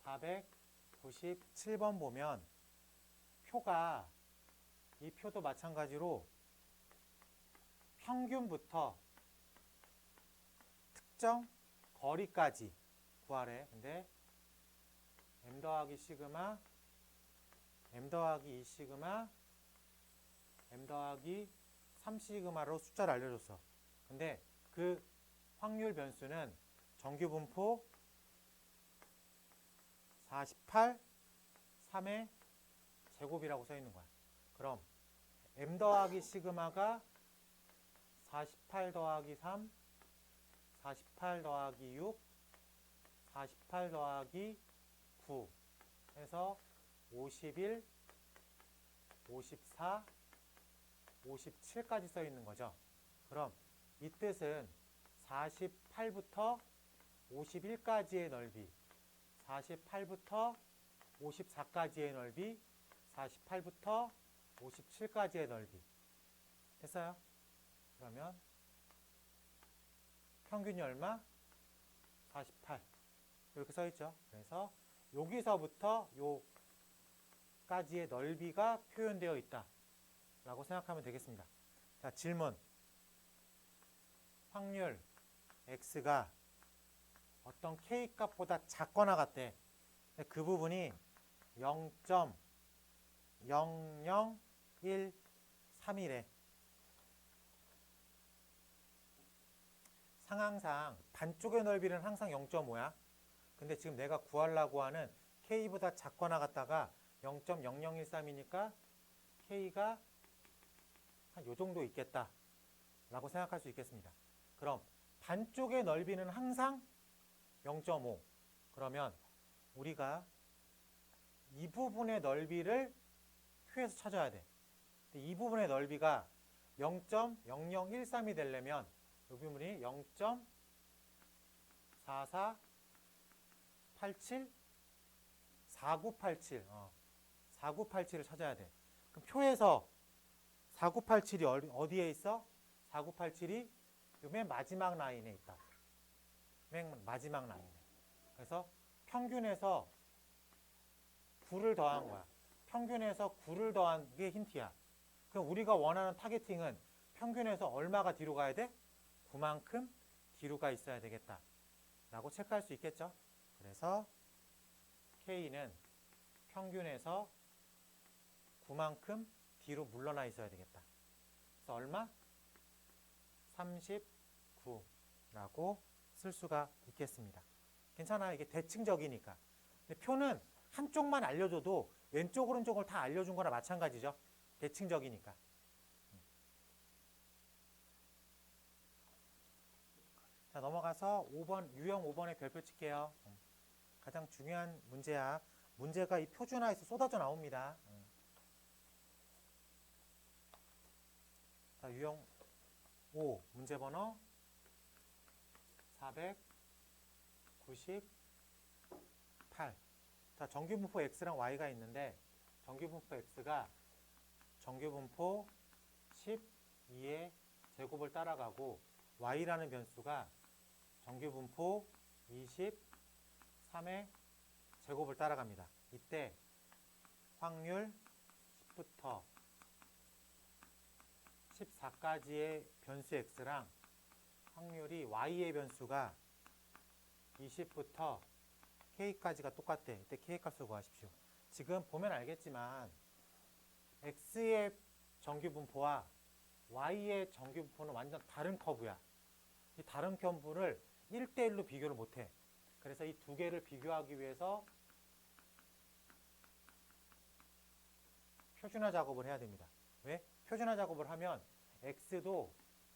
[SPEAKER 1] 497번 보면 표가 이 표도 마찬가지로 평균부터 특정 거리까지 구하래. 근데 m 더하기 시그마, m 더하기 2 시그마, m 더하기 3 시그마로 숫자를 알려줬어. 근데 그 확률 변수는 정규 분포 48, 3의 제곱이라고 써 있는 거야. 그럼 m 더하기 시그마가 48 더하기 3, 48 더하기 6, 48 더하기 9 해서 51, 54, 57까지 써 있는 거죠. 그럼 이 뜻은 48부터 51까지의 넓이, 48부터 54까지의 넓이, 48부터 57까지의 넓이. 됐어요? 그러면 평균이 얼마? 48. 이렇게 써 있죠. 그래서 여기서부터 요까지의 넓이가 표현되어 있다 라고 생각하면 되겠습니다. 자, 질문. 확률 x가 어떤 k 값보다 작거나 같대. 그 부분이 0.00131에 상항상 반쪽의 넓이는 항상 0.5야. 근데 지금 내가 구하려고 하는 k보다 작거나 같다가 0.0013이니까 k가 한 요 정도 있겠다 라고 생각할 수 있겠습니다. 그럼 반쪽의 넓이는 항상 0.5. 그러면 우리가 이 부분의 넓이를 표에서 찾아야 돼. 이 부분의 넓이가 0.0013이 되려면 이 부분이 0.4487 4987 4987을 찾아야 돼. 그럼 표에서 4987이 어디에 있어? 4987이 맨 마지막 라인에 있다. 맨 마지막 라인에. 그래서 평균에서 9를 더한 거야. 평균에서 9를 더한 게 힌트야. 그럼 우리가 원하는 타겟팅은 평균에서 얼마가 뒤로 가야 돼? 9만큼 뒤로가 있어야 되겠다 라고 체크할 수 있겠죠. 그래서 K는 평균에서 9만큼 뒤로 물러나 있어야 되겠다. 그래서 얼마? 39라고 쓸 수가 있겠습니다. 괜찮아요. 이게 대칭적이니까. 근데 표는 한쪽만 알려줘도 왼쪽 오른쪽을 다 알려준 거나 마찬가지죠. 대칭적이니까. 자, 넘어가서 5번, 유형 5번에 별표 칠게요. 가장 중요한 문제야. 문제가 이 표준화에서 쏟아져 나옵니다. 자, 유형 5, 문제 번호 498. 자, 정규분포 x랑 y가 있는데 정규분포 x가 정규분포 12의 제곱을 따라가고 y라는 변수가 정규분포 23의 제곱을 따라갑니다. 이때 확률 10부터 14까지의 변수 x랑 확률이 y의 변수가 20부터 k까지가 똑같대. 이때 k 값을 구하십시오. 지금 보면 알겠지만 x의 정규분포와 y의 정규분포는 완전 다른 커브야. 이 다른 커브를 1대1로 비교를 못해. 그래서 이 두 개를 비교하기 위해서 표준화 작업을 해야 됩니다. 왜? 표준화 작업을 하면 x도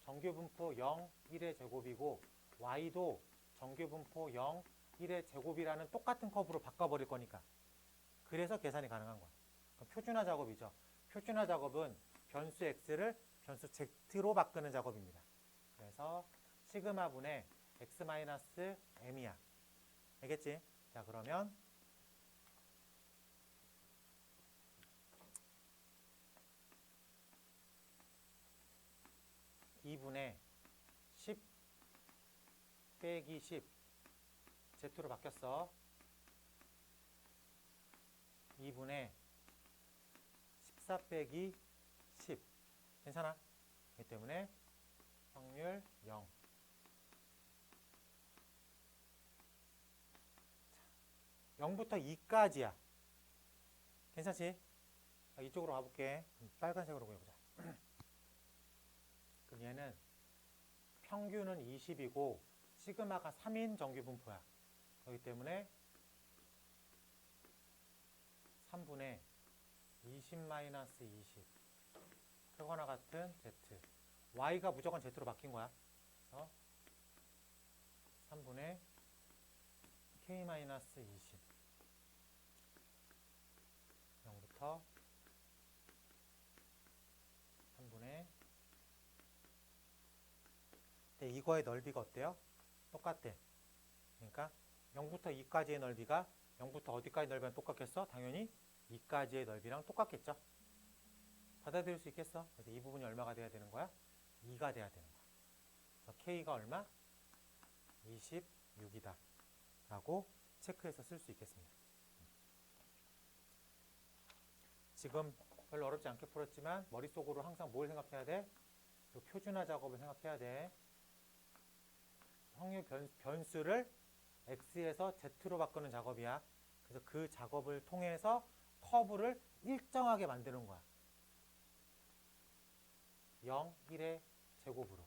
[SPEAKER 1] 정규분포 0, 1의 제곱이고 y도 정규분포 0, 1의 제곱이라는 똑같은 커브로 바꿔버릴 거니까. 그래서 계산이 가능한 거야. 그럼 표준화 작업이죠. 표준화 작업은 변수 x를 변수 z로 바꾸는 작업입니다. 그래서 시그마분의 x-m이야. 알겠지? 자, 그러면 2분의 10 빼기 10 Z로 바뀌었어. 2분의 14 빼기 10 괜찮아? 그렇기 때문에 확률 0. 0부터 2까지야. 괜찮지? 이쪽으로 가볼게. 빨간색으로 보여보자. 그럼 얘는 평균은 20이고 시그마가 3인 정규분포야. 그렇기 때문에 3분의 20-20 크거나 같은 Z. Y가 무조건 Z로 바뀐 거야. 그래서 3분의 K-20. X에서 3분의 네, 이거의 넓이가 어때요? 똑같대. 그러니까 0부터 2까지의 넓이가 0부터 어디까지 넓이랑 똑같겠어? 당연히 2까지의 넓이랑 똑같겠죠. 받아들일 수 있겠어? 그래서 이 부분이 얼마가 돼야 되는 거야? 2가 돼야 되는 거야. 그래서 K가 얼마? 26이다 라고 체크해서 쓸 수 있겠습니다. 지금 별로 어렵지 않게 풀었지만 머릿속으로 항상 뭘 생각해야 돼? 이 표준화 작업을 생각해야 돼. 확률 변수를 X에서 Z로 바꾸는 작업이야. 그래서 그 작업을 통해서 커브를 일정하게 만드는 거야. 0, 1의 제곱으로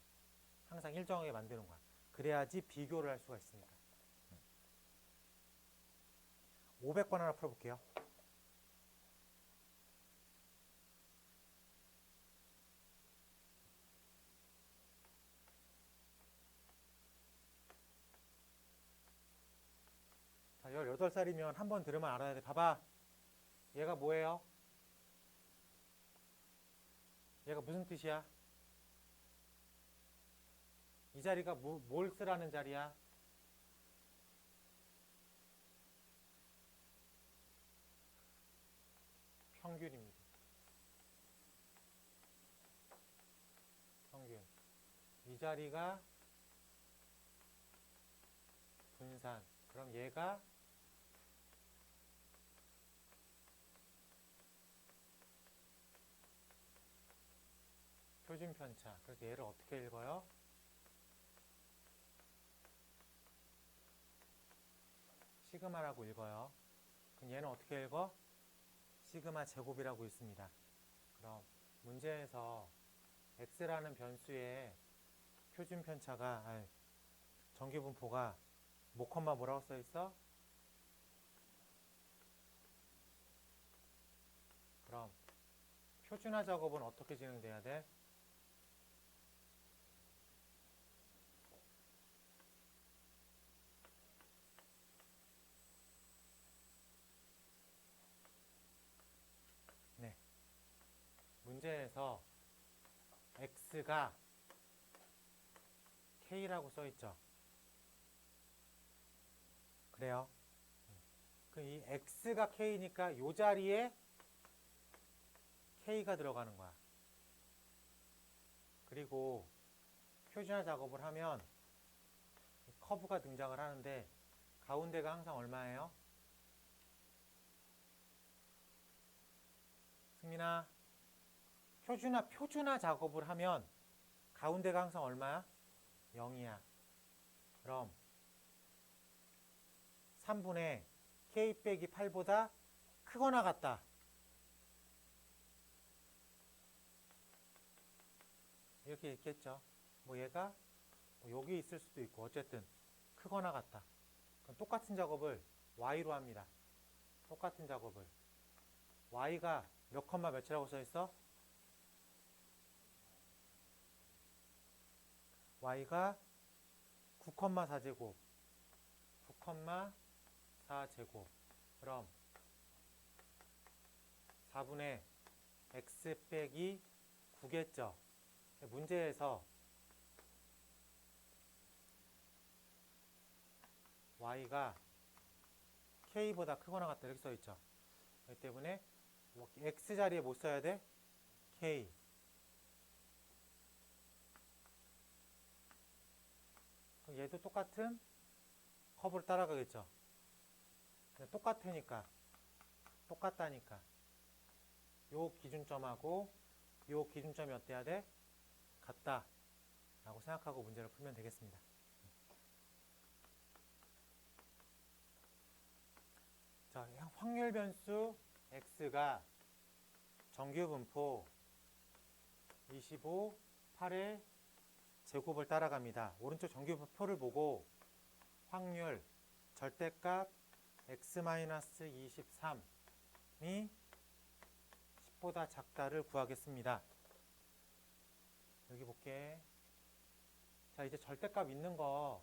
[SPEAKER 1] 항상 일정하게 만드는 거야. 그래야지 비교를 할 수가 있으니까. 500번 하나 풀어볼게요. 자, 18살이면 한 번 들으면 알아야 돼. 봐봐. 얘가 뭐예요? 얘가 무슨 뜻이야? 이 자리가 뭘 쓰라는 자리야? 평균입니다. 평균. 이 자리가 분산. 그럼 얘가 표준 편차. 그래서 얘를 어떻게 읽어요? 시그마라고 읽어요. 그럼 얘는 어떻게 읽어? 시그마 제곱이라고 있습니다. 그럼 문제에서 x라는 변수의 표준 편차가 정규 분포가 뭐 콤마 뭐라고 써 있어? 그럼 표준화 작업은 어떻게 진행돼야 돼? 네. 문제에서 x가 k라고 써 있죠. 그래요. 그럼 이 x가 k니까 이 자리에 k가 들어가는 거야. 그리고 표준화 작업을 하면 커브가 등장을 하는데 가운데가 항상 얼마예요? 승민아, 표준화 작업을 하면 가운데가 항상 얼마야? 0이야. 그럼 3분의 k 빼기 8보다 크거나 같다. 이렇게 있겠죠. 뭐 얘가 뭐 여기 있을 수도 있고 어쨌든 크거나 같다. 그럼 똑같은 작업을 y로 합니다. 똑같은 작업을 y가 몇 컴마 몇이라고 써 있어? y가 9,4제곱 9,4제곱 그럼 4분의 x 빼기 9겠죠. 문제에서 y가 k보다 크거나 같다 이렇게 써있죠. 그렇기 때문에 x 자리에 뭐 써야 돼? k. 그럼 얘도 똑같은 커브를 따라가겠죠. 똑같다니까 요 기준점하고 요 기준점이 어때야 돼? 같다 라고 생각하고 문제를 풀면 되겠습니다. 자, 확률 변수 x가 정규 분포 25, 8의 제곱을 따라갑니다. 오른쪽 정규 분포를 보고 확률 절대값 x-23이 10보다 작다를 구하겠습니다. 여기 볼게. 자, 이제 절대값 있는 거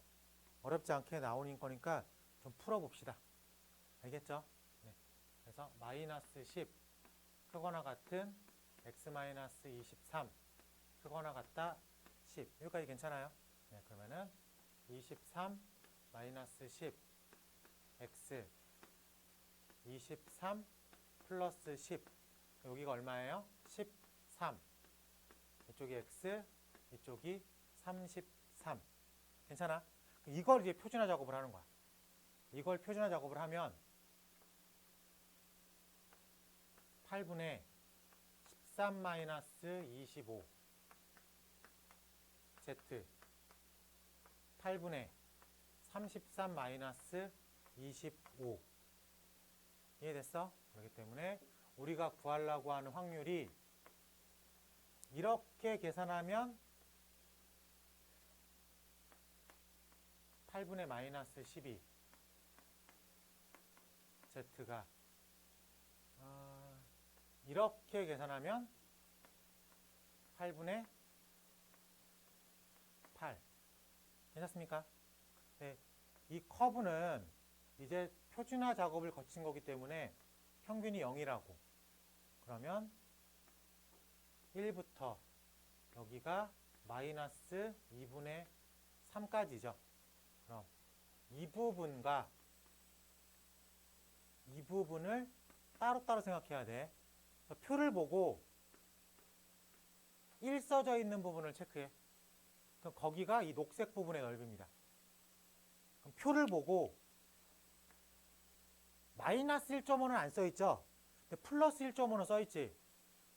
[SPEAKER 1] 어렵지 않게 나오는 거니까 좀 풀어봅시다. 알겠죠? 네. 그래서 마이너스 10 크거나 같은 x-23 크거나 같다 10 여기까지 괜찮아요? 네, 그러면은 23 마이너스 10 x 23 플러스 10 여기가 얼마예요? 13 이쪽이 x 이쪽이 33 괜찮아? 이걸 이제 표준화 작업을 하는 거야. 이걸 표준화 작업을 하면 8분의 13 마이너스 25 z 8분의 33 마이너스 25 이해됐어? 그렇기 때문에 우리가 구하려고 하는 확률이 이렇게 계산하면 8분의 마이너스 12 z가 이렇게 계산하면 8분의 8 괜찮습니까? 네, 이 커브는 이제 표준화 작업을 거친 거기 때문에 평균이 0이라고 그러면 1부터 여기가 마이너스 2분의 3까지죠. 그럼 이 부분을 따로따로 생각해야 돼. 표를 보고 1 써져 있는 부분을 체크해. 그럼 거기가 이 녹색 부분의 넓이입니다. 그럼 표를 보고 마이너스 1.5는 안 써있죠? 근데 플러스 1.5는 써있지.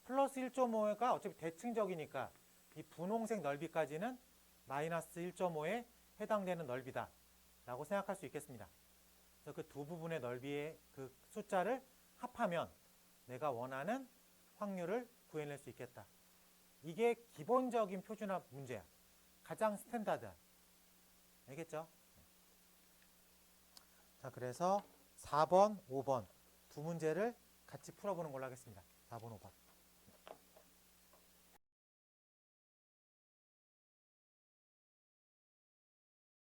[SPEAKER 1] 플러스 1.5가 어차피 대칭적이니까 이 분홍색 넓이까지는 마이너스 1.5에 해당되는 넓이다 라고 생각할 수 있겠습니다. 그래서 그 두 부분의 넓이의 그 숫자를 합하면 내가 원하는 확률을 구해낼 수 있겠다. 이게 기본적인 표준화 문제야. 가장 스탠다드. 알겠죠? 자, 그래서 4번, 5번 두 문제를 같이 풀어보는 걸로 하겠습니다. 4번, 5번.